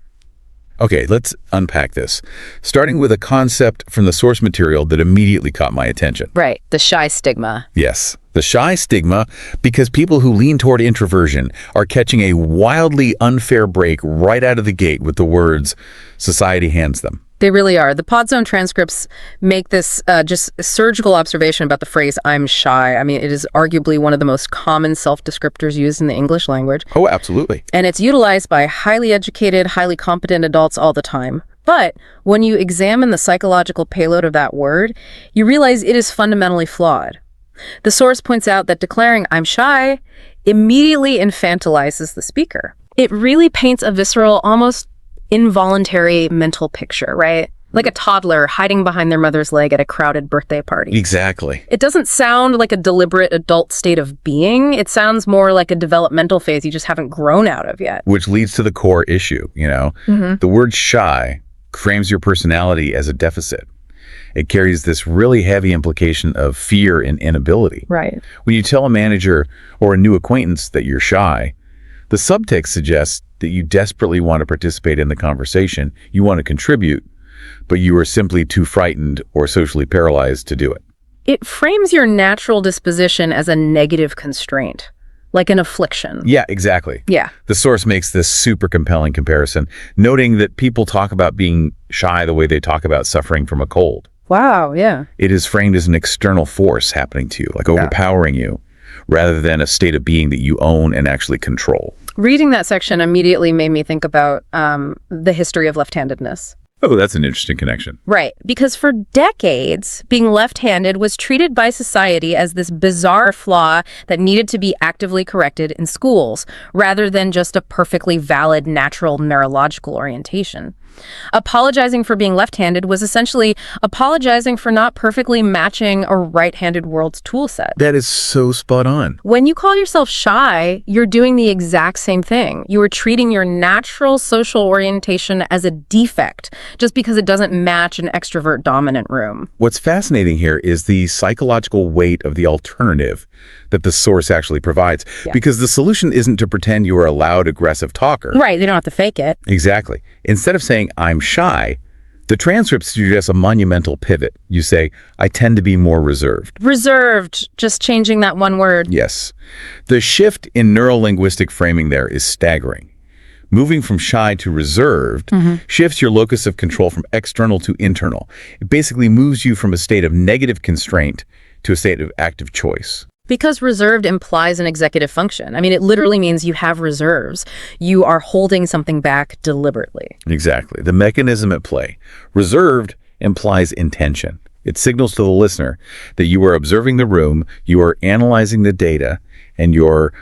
Okay, let's unpack this, starting with a concept from the source material that immediately caught my attention. Right, the shy stigma. Yes, the shy stigma, because people who lean toward introversion are catching a wildly unfair break right out of the gate with the words society hands them. They really are. The Podzone transcripts make this just surgical observation about the phrase, I'm shy. I mean, it is arguably one of the most common self-descriptors used in the English language. Oh, absolutely. And it's utilized by highly educated, highly competent adults all the time. But when you examine the psychological payload of that word, you realize it is fundamentally flawed. The source points out that declaring I'm shy immediately infantilizes the speaker. It really paints a visceral, almost involuntary mental picture, right? Like a toddler hiding behind their mother's leg at a crowded birthday party. Exactly. It doesn't sound like a deliberate adult state of being. It sounds more like a developmental phase you just haven't grown out of yet. Which leads to the core issue, The word shy frames your personality as a deficit. It carries this really heavy implication of fear and inability. Right. When you tell a manager or a new acquaintance that you're shy, the subtext suggests that you desperately want to participate in the conversation, you want to contribute, but you are simply too frightened or socially paralyzed to do it. It frames your natural disposition as a negative constraint, like an affliction. Yeah, exactly. Yeah. The source makes this super compelling comparison, noting that people talk about being shy the way they talk about suffering from a cold. Wow, yeah. It is framed as an external force happening to you, like overpowering you, rather than a state of being that you own and actually control. Reading that section immediately made me think about the history of left-handedness. Oh, that's an interesting connection. Right, because for decades, being left-handed was treated by society as this bizarre flaw that needed to be actively corrected in schools, rather than just a perfectly valid natural neurological orientation. Apologizing for being left-handed was essentially apologizing for not perfectly matching a right-handed world's tool set. That is so spot on. When you call yourself shy, you're doing the exact same thing. You are treating your natural social orientation as a defect just because it doesn't match an extrovert dominant room. What's fascinating here is the psychological weight of the alternative that the source actually provides, because the solution isn't to pretend you are a loud, aggressive talker. Right, they don't have to fake it. Exactly. Instead of saying, I'm shy, the transcript suggests a monumental pivot. You say, I tend to be more reserved. Reserved, just changing that one word. Yes. The shift in neurolinguistic framing there is staggering. Moving from shy to reserved shifts your locus of control from external to internal. It basically moves you from a state of negative constraint to a state of active choice. Because reserved implies an executive function. I mean, it literally means you have reserves. You are holding something back deliberately. Exactly. The mechanism at play. Reserved implies intention. It signals to the listener that you are observing the room, you are analyzing the data, and you're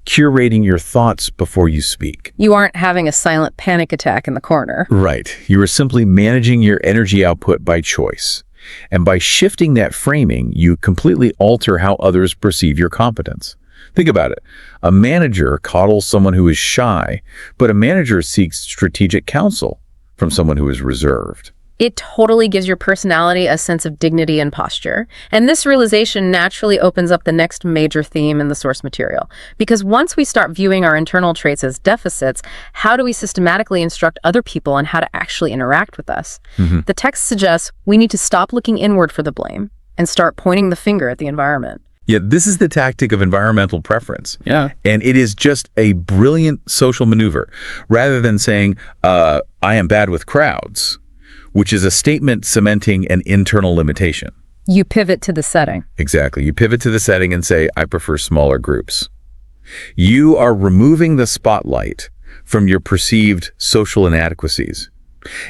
curating your thoughts before you speak. You aren't having a silent panic attack in the corner. Right. You are simply managing your energy output by choice. And by shifting that framing, you completely alter how others perceive your competence. Think about it. A manager coddles someone who is shy, but a manager seeks strategic counsel from someone who is reserved. It totally gives your personality a sense of dignity and posture. And this realization naturally opens up the next major theme in the source material. Because once we start viewing our internal traits as deficits, how do we systematically instruct other people on how to actually interact with us? The text suggests we need to stop looking inward for the blame and start pointing the finger at the environment. Yeah, this is the tactic of environmental preference. Yeah. And it is just a brilliant social maneuver. Rather than saying, I am bad with crowds, which is a statement cementing an internal limitation. You pivot to the setting. Exactly. You pivot to the setting and say, I prefer smaller groups. You are removing the spotlight from your perceived social inadequacies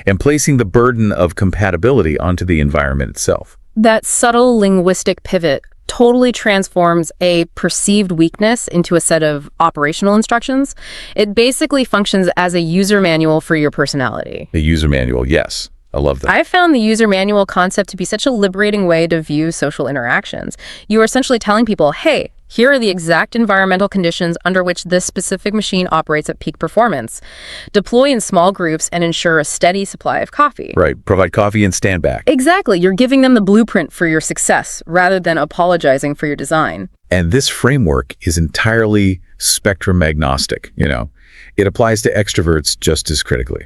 and placing the burden of compatibility onto the environment itself. That subtle linguistic pivot totally transforms a perceived weakness into a set of operational instructions. It basically functions as a user manual for your personality. A user manual, yes. I love that. I found the user manual concept to be such a liberating way to view social interactions. You are essentially telling people, hey, here are the exact environmental conditions under which this specific machine operates at peak performance. Deploy in small groups and ensure a steady supply of coffee. Right. Provide coffee and stand back. Exactly. You're giving them the blueprint for your success rather than apologizing for your design. And this framework is entirely spectrum agnostic, It applies to extroverts just as critically.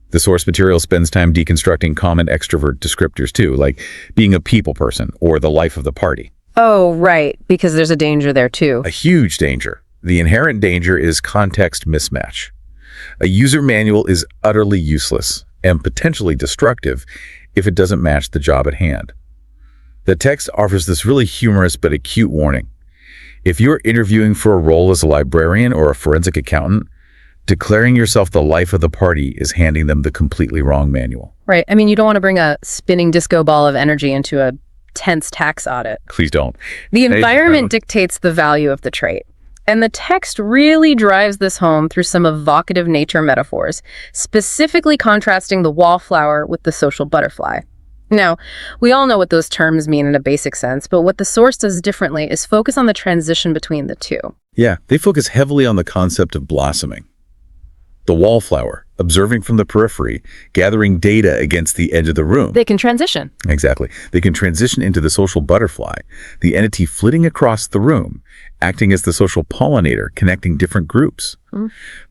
The source material spends time deconstructing common extrovert descriptors too, like being a people person or the life of the party. Oh, right, because there's a danger there too. A huge danger. The inherent danger is context mismatch. A user manual is utterly useless and potentially destructive if it doesn't match the job at hand. The text offers this really humorous but acute warning. If you're interviewing for a role as a librarian or a forensic accountant, declaring yourself the life of the party is handing them the completely wrong manual. Right. I mean, you don't want to bring a spinning disco ball of energy into a tense tax audit. Please don't. The environment dictates the value of the trait. And the text really drives this home through some evocative nature metaphors, specifically contrasting the wallflower with the social butterfly. Now, we all know what those terms mean in a basic sense, but what the source does differently is focus on the transition between the two. Yeah, they focus heavily on the concept of blossoming. The wallflower, observing from the periphery, gathering data against the edge of the room. They can transition. Exactly. They can transition into the social butterfly, the entity flitting across the room, acting as the social pollinator, connecting different groups.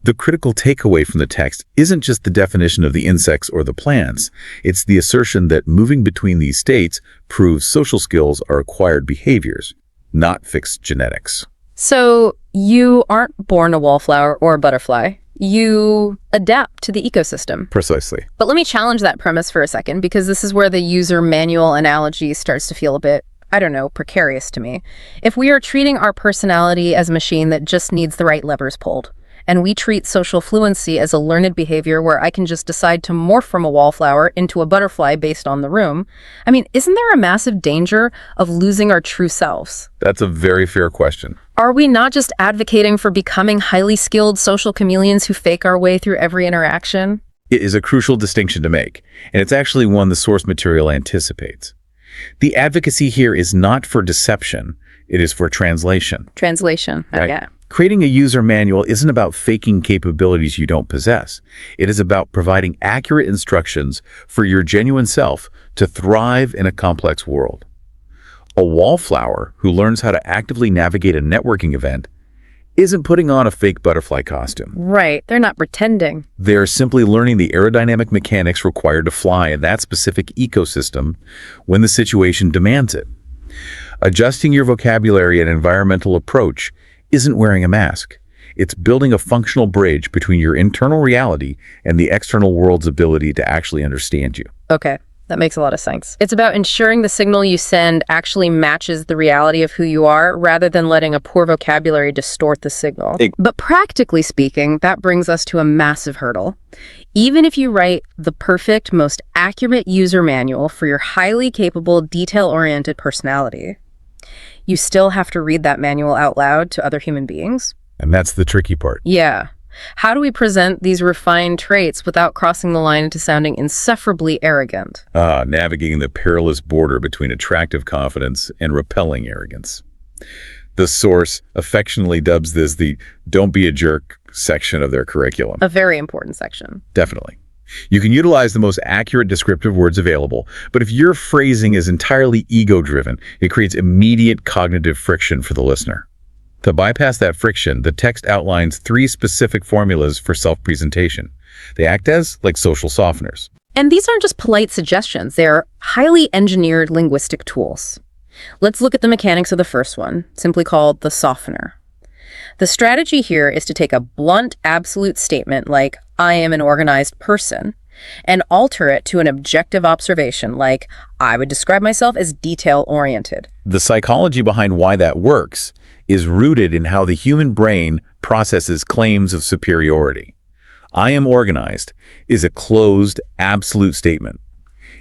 The critical takeaway from the text isn't just the definition of the insects or the plants. It's the assertion that moving between these states proves social skills are acquired behaviors, not fixed genetics. So you aren't born a wallflower or a butterfly. You adapt to the ecosystem. Precisely. But let me challenge that premise for a second, because this is where the user manual analogy starts to feel a bit, precarious to me. If we are treating our personality as a machine that just needs the right levers pulled, and we treat social fluency as a learned behavior where I can just decide to morph from a wallflower into a butterfly based on the room, isn't there a massive danger of losing our true selves? That's a very fair question. Are we not just advocating for becoming highly skilled social chameleons who fake our way through every interaction? It is a crucial distinction to make, and it's actually one the source material anticipates. The advocacy here is not for deception, it is for translation. Translation, Right? yeah. Creating a user manual isn't about faking capabilities you don't possess. It is about providing accurate instructions for your genuine self to thrive in a complex world. A wallflower who learns how to actively navigate a networking event isn't putting on a fake butterfly costume. Right, they're not pretending. They're simply learning the aerodynamic mechanics required to fly in that specific ecosystem when the situation demands it. Adjusting your vocabulary and environmental approach isn't wearing a mask. It's building a functional bridge between your internal reality and the external world's ability to actually understand you. Okay, that makes a lot of sense. It's about ensuring the signal you send actually matches the reality of who you are, rather than letting a poor vocabulary distort the signal. But practically speaking, that brings us to a massive hurdle. Even if you write the perfect, most accurate user manual for your highly capable, detail-oriented personality, you still have to read that manual out loud to other human beings. And that's the tricky part. Yeah. How do we present these refined traits without crossing the line into sounding insufferably arrogant? Navigating the perilous border between attractive confidence and repelling arrogance. The source affectionately dubs this the "don't be a jerk" section of their curriculum. A very important section. Definitely. You can utilize the most accurate descriptive words available, but if your phrasing is entirely ego-driven, it creates immediate cognitive friction for the listener. To bypass that friction, the text outlines 3 specific formulas for self-presentation. They act as like social softeners. And these aren't just polite suggestions, they're highly engineered linguistic tools. Let's look at the mechanics of the first one, simply called the softener. The strategy here is to take a blunt, absolute statement like, I am an organized person, and alter it to an objective observation like, I would describe myself as detail-oriented. The psychology behind why that works is rooted in how the human brain processes claims of superiority. I am organized is a closed, absolute statement.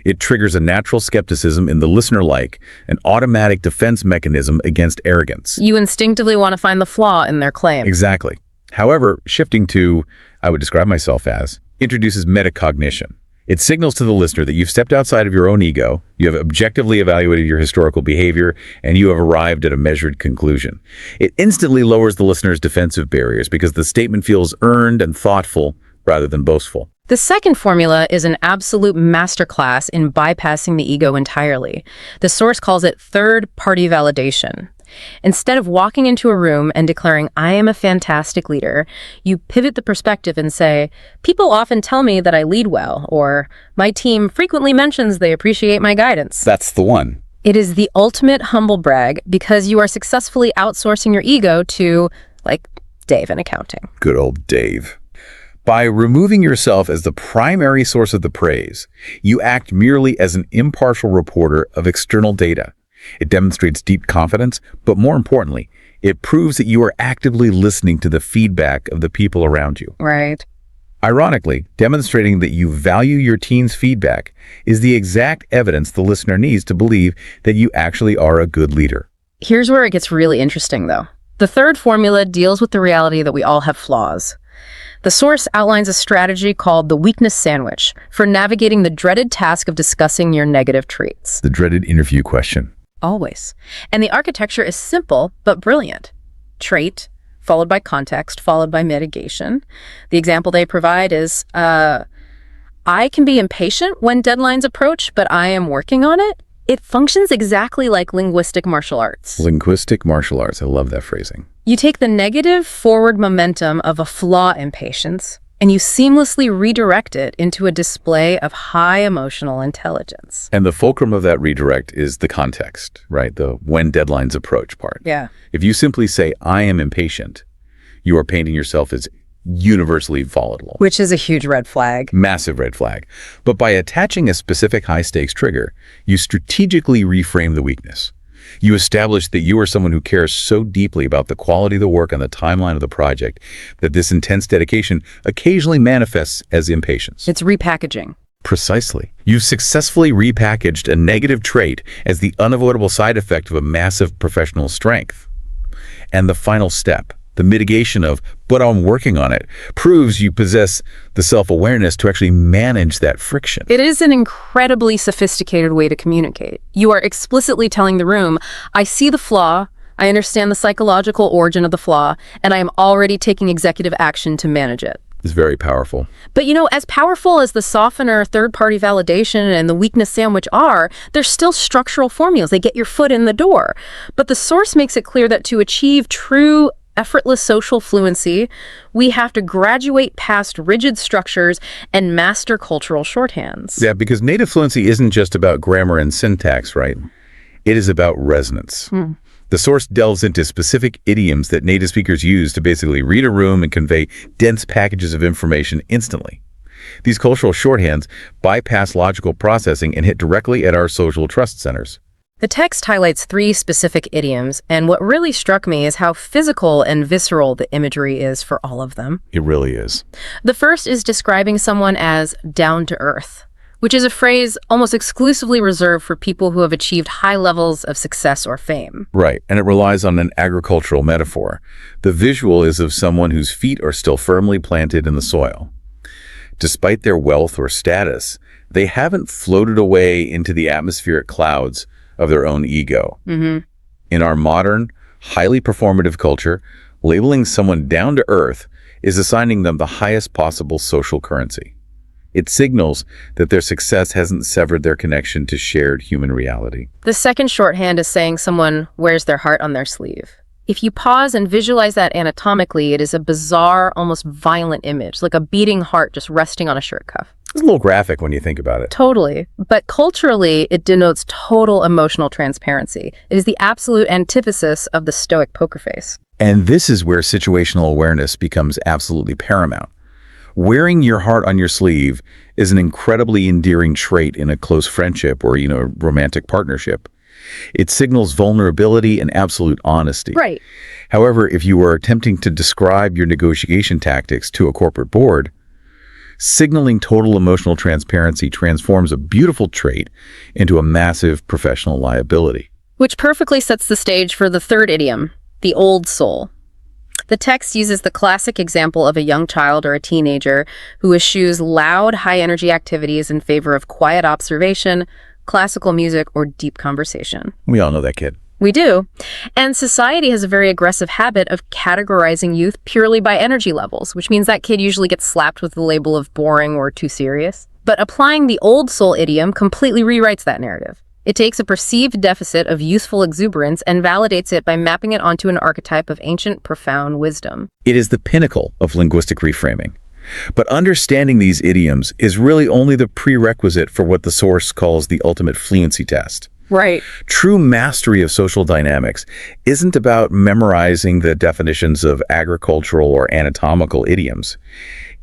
It triggers a natural skepticism in the listener like an automatic defense mechanism against arrogance. You instinctively want to find the flaw in their claim. Exactly. However, shifting to, I would describe myself as, introduces metacognition. It signals to the listener that you've stepped outside of your own ego, you have objectively evaluated your historical behavior, and you have arrived at a measured conclusion. It instantly lowers the listener's defensive barriers because the statement feels earned and thoughtful rather than boastful. The second formula is an absolute masterclass in bypassing the ego entirely. The source calls it third-party validation. Instead of walking into a room and declaring, I am a fantastic leader, you pivot the perspective and say, people often tell me that I lead well, or my team frequently mentions they appreciate my guidance. That's the one. It is the ultimate humble brag because you are successfully outsourcing your ego to, like, Dave in accounting. Good old Dave. By removing yourself as the primary source of the praise, you act merely as an impartial reporter of external data. It demonstrates deep confidence, but more importantly, it proves that you are actively listening to the feedback of the people around you. Right. Ironically, demonstrating that you value your team's feedback is the exact evidence the listener needs to believe that you actually are a good leader. Here's where it gets really interesting, though. The third formula deals with the reality that we all have flaws. The source outlines a strategy called the weakness sandwich for navigating the dreaded task of discussing your negative traits. The dreaded interview question. Always. And the architecture is simple but brilliant. Trait, followed by context, followed by mitigation. The example they provide is, I can be impatient when deadlines approach, but I am working on it. It functions exactly like linguistic martial arts. Linguistic martial arts. I love that phrasing. You take the negative forward momentum of a flaw impatience, and you seamlessly redirect it into a display of high emotional intelligence. And the fulcrum of that redirect is the context, right? The when deadlines approach part. Yeah. If you simply say, I am impatient, you are painting yourself as universally volatile. Which is a huge red flag. Massive red flag. But by attaching a specific high-stakes trigger, you strategically reframe the weakness. You establish that you are someone who cares so deeply about the quality of the work and the timeline of the project that this intense dedication occasionally manifests as impatience. It's repackaging. Precisely. You've successfully repackaged a negative trait as the unavoidable side effect of a massive professional strength. And the final step, the mitigation of, but I'm working on it, proves you possess the self-awareness to actually manage that friction. It is an incredibly sophisticated way to communicate. You are explicitly telling the room, I see the flaw, I understand the psychological origin of the flaw, and I am already taking executive action to manage it. It's very powerful. But as powerful as the softener, third-party validation, and the weakness sandwich are, they're still structural formulas. They get your foot in the door. But the source makes it clear that to achieve true effortless social fluency, we have to graduate past rigid structures and master cultural shorthands. Yeah, because native fluency isn't just about grammar and syntax, right? It is about resonance. The source delves into specific idioms that native speakers use to basically read a room and convey dense packages of information instantly. These cultural shorthands bypass logical processing and hit directly at our social trust centers. The text highlights 3 specific idioms, and what really struck me is how physical and visceral the imagery is for all of them. It really is. The first is describing someone as down to earth, which is a phrase almost exclusively reserved for people who have achieved high levels of success or fame. Right, and it relies on an agricultural metaphor. The visual is of someone whose feet are still firmly planted in the soil. Despite their wealth or status, they haven't floated away into the atmospheric clouds of their own ego. In our modern, highly performative culture, labeling someone down to earth is assigning them the highest possible social currency. It signals that their success hasn't severed their connection to shared human reality. The second shorthand is saying someone wears their heart on their sleeve. If you pause and visualize that anatomically, it is a bizarre, almost violent image, like a beating heart just resting on a shirt cuff. It's a little graphic when you think about it. Totally. But culturally, it denotes total emotional transparency. It is the absolute antithesis of the stoic poker face. And this is where situational awareness becomes absolutely paramount. Wearing your heart on your sleeve is an incredibly endearing trait in a close friendship or, romantic partnership. It signals vulnerability and absolute honesty. Right. However, if you are attempting to describe your negotiation tactics to a corporate board, signaling total emotional transparency transforms a beautiful trait into a massive professional liability. Which perfectly sets the stage for the third idiom, the old soul. The text uses the classic example of a young child or a teenager who eschews loud, high-energy activities in favor of quiet observation, classical music, or deep conversation. We all know that kid. We do. And society has a very aggressive habit of categorizing youth purely by energy levels, which means that kid usually gets slapped with the label of boring or too serious. But applying the old soul idiom completely rewrites that narrative. It takes a perceived deficit of youthful exuberance and validates it by mapping it onto an archetype of ancient, profound wisdom. It is the pinnacle of linguistic reframing. But understanding these idioms is really only the prerequisite for what the source calls the ultimate fluency test. Right. True mastery of social dynamics isn't about memorizing the definitions of agricultural or anatomical idioms.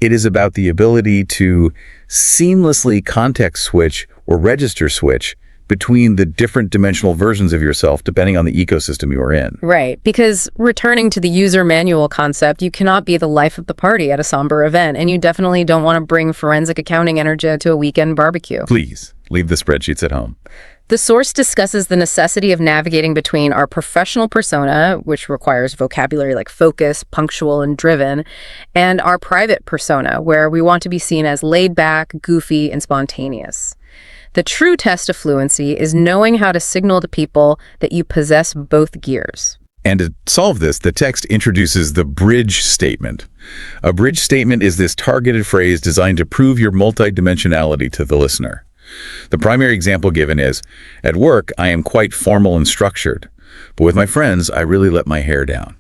It is about the ability to seamlessly context switch or register switch between the different dimensional versions of yourself depending on the ecosystem you are in. Right, because returning to the user manual concept, you cannot be the life of the party at a somber event, and you definitely don't want to bring forensic accounting energy to a weekend barbecue. Please, leave the spreadsheets at home. The source discusses the necessity of navigating between our professional persona, which requires vocabulary like focus, punctual, and driven, and our private persona, where we want to be seen as laid back, goofy, and spontaneous. The true test of fluency is knowing how to signal to people that you possess both gears. And to solve this, the text introduces the bridge statement. A bridge statement is this targeted phrase designed to prove your multidimensionality to the listener. The primary example given is, at work, I am quite formal and structured, but with my friends, I really let my hair down.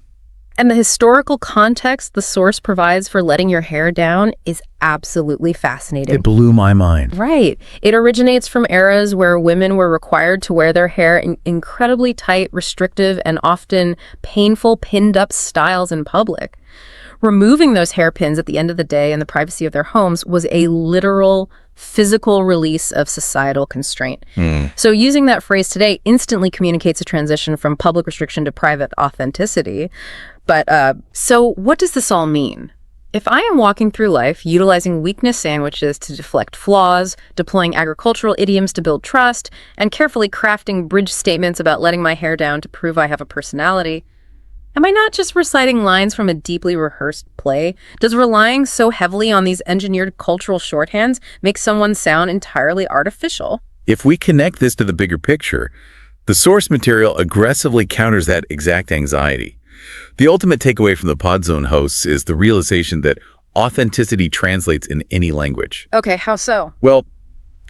And the historical context the source provides for letting your hair down is absolutely fascinating. It blew my mind. Right. It originates from eras where women were required to wear their hair in incredibly tight, restrictive, and often painful pinned-up styles in public. Removing those hairpins at the end of the day in the privacy of their homes was a literal physical release of societal constraint. So using that phrase today instantly communicates a transition from public restriction to private authenticity. But so what does this all mean? If I am walking through life utilizing weakness sandwiches to deflect flaws, deploying agricultural idioms to build trust, and carefully crafting bridge statements about letting my hair down to prove I have a personality, am I not just reciting lines from a deeply rehearsed play? Does relying so heavily on these engineered cultural shorthands make someone sound entirely artificial? If we connect this to the bigger picture, the source material aggressively counters that exact anxiety. The ultimate takeaway from the Podzone hosts is the realization that authenticity translates in any language. Okay, how so? Well,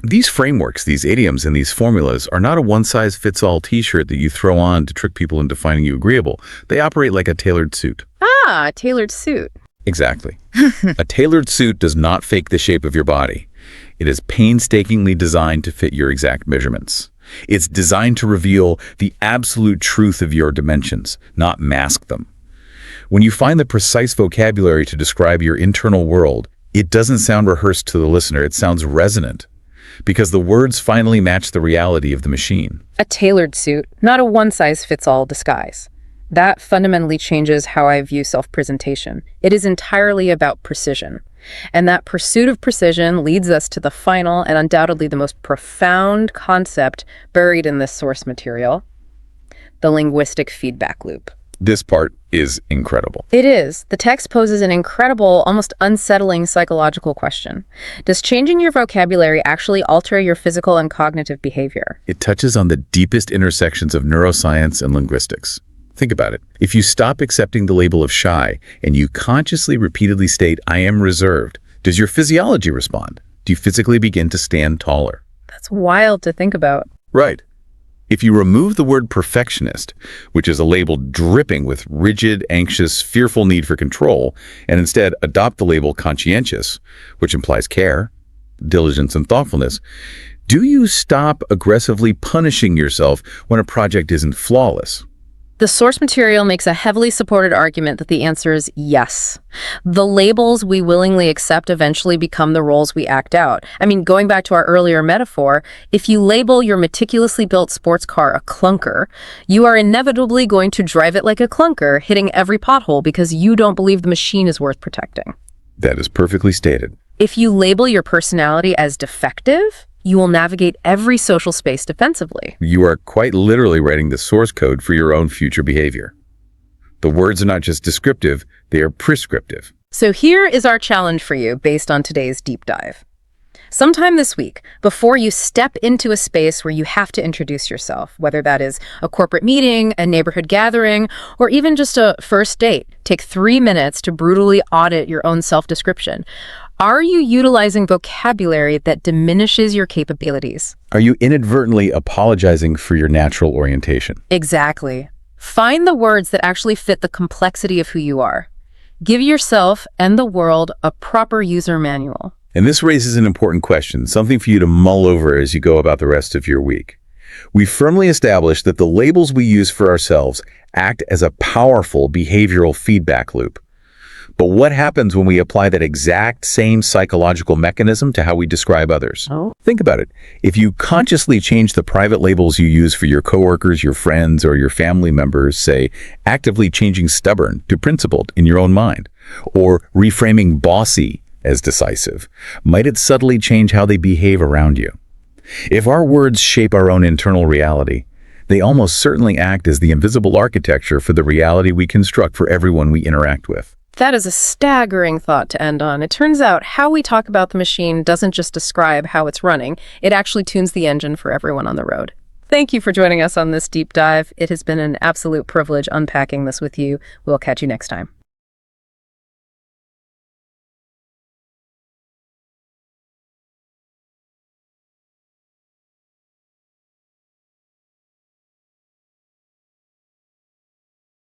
these frameworks, these idioms, and these formulas are not a one-size-fits-all t-shirt that you throw on to trick people into finding you agreeable. They operate like a tailored suit. Ah, tailored suit. Exactly. A tailored suit does not fake the shape of your body. It is painstakingly designed to fit your exact measurements. It's designed to reveal the absolute truth of your dimensions, not mask them. When you find the precise vocabulary to describe your internal world, it doesn't sound rehearsed to the listener. It sounds resonant, because the words finally match the reality of the machine. A tailored suit, not a one-size-fits-all disguise. That fundamentally changes how I view self-presentation. It is entirely about precision. And that pursuit of precision leads us to the final and undoubtedly the most profound concept buried in this source material, the linguistic feedback loop. This part is incredible. It is. The text poses an incredible, almost unsettling psychological question. Does changing your vocabulary actually alter your physical and cognitive behavior? It touches on the deepest intersections of neuroscience and linguistics. Think about it. If you stop accepting the label of shy and you consciously repeatedly state, I am reserved, does your physiology respond? Do you physically begin to stand taller? That's wild to think about. Right. If you remove the word perfectionist, which is a label dripping with rigid, anxious, fearful need for control, and instead adopt the label conscientious, which implies care, diligence and thoughtfulness, do you stop aggressively punishing yourself when a project isn't flawless? The source material makes a heavily supported argument that the answer is yes. The labels we willingly accept eventually become the roles we act out. I mean, going back to our earlier metaphor, if you label your meticulously built sports car a clunker, you are inevitably going to drive it like a clunker, hitting every pothole because you don't believe the machine is worth protecting. That is perfectly stated. If you label your personality as defective, you will navigate every social space defensively. You are quite literally writing the source code for your own future behavior. The words are not just descriptive, they are prescriptive. So here is our challenge for you based on today's deep dive. Sometime this week, before you step into a space where you have to introduce yourself, whether that is a corporate meeting, a neighborhood gathering, or even just a first date, take 3 minutes to brutally audit your own self-description. Are you utilizing vocabulary that diminishes your capabilities? Are you inadvertently apologizing for your natural orientation? Exactly. Find the words that actually fit the complexity of who you are. Give yourself and the world a proper user manual. And this raises an important question, something for you to mull over as you go about the rest of your week. We firmly established that the labels we use for ourselves act as a powerful behavioral feedback loop. But what happens when we apply that exact same psychological mechanism to how we describe others? Think about it. If you consciously change the private labels you use for your coworkers, your friends, or your family members, say, actively changing stubborn to principled in your own mind, or reframing bossy as decisive, might it subtly change how they behave around you? If our words shape our own internal reality, they almost certainly act as the invisible architecture for the reality we construct for everyone we interact with. That is a staggering thought to end on. It turns out how we talk about the machine doesn't just describe how it's running, it actually tunes the engine for everyone on the road. Thank you for joining us on this deep dive. It has been an absolute privilege unpacking this with you. We'll catch you next time.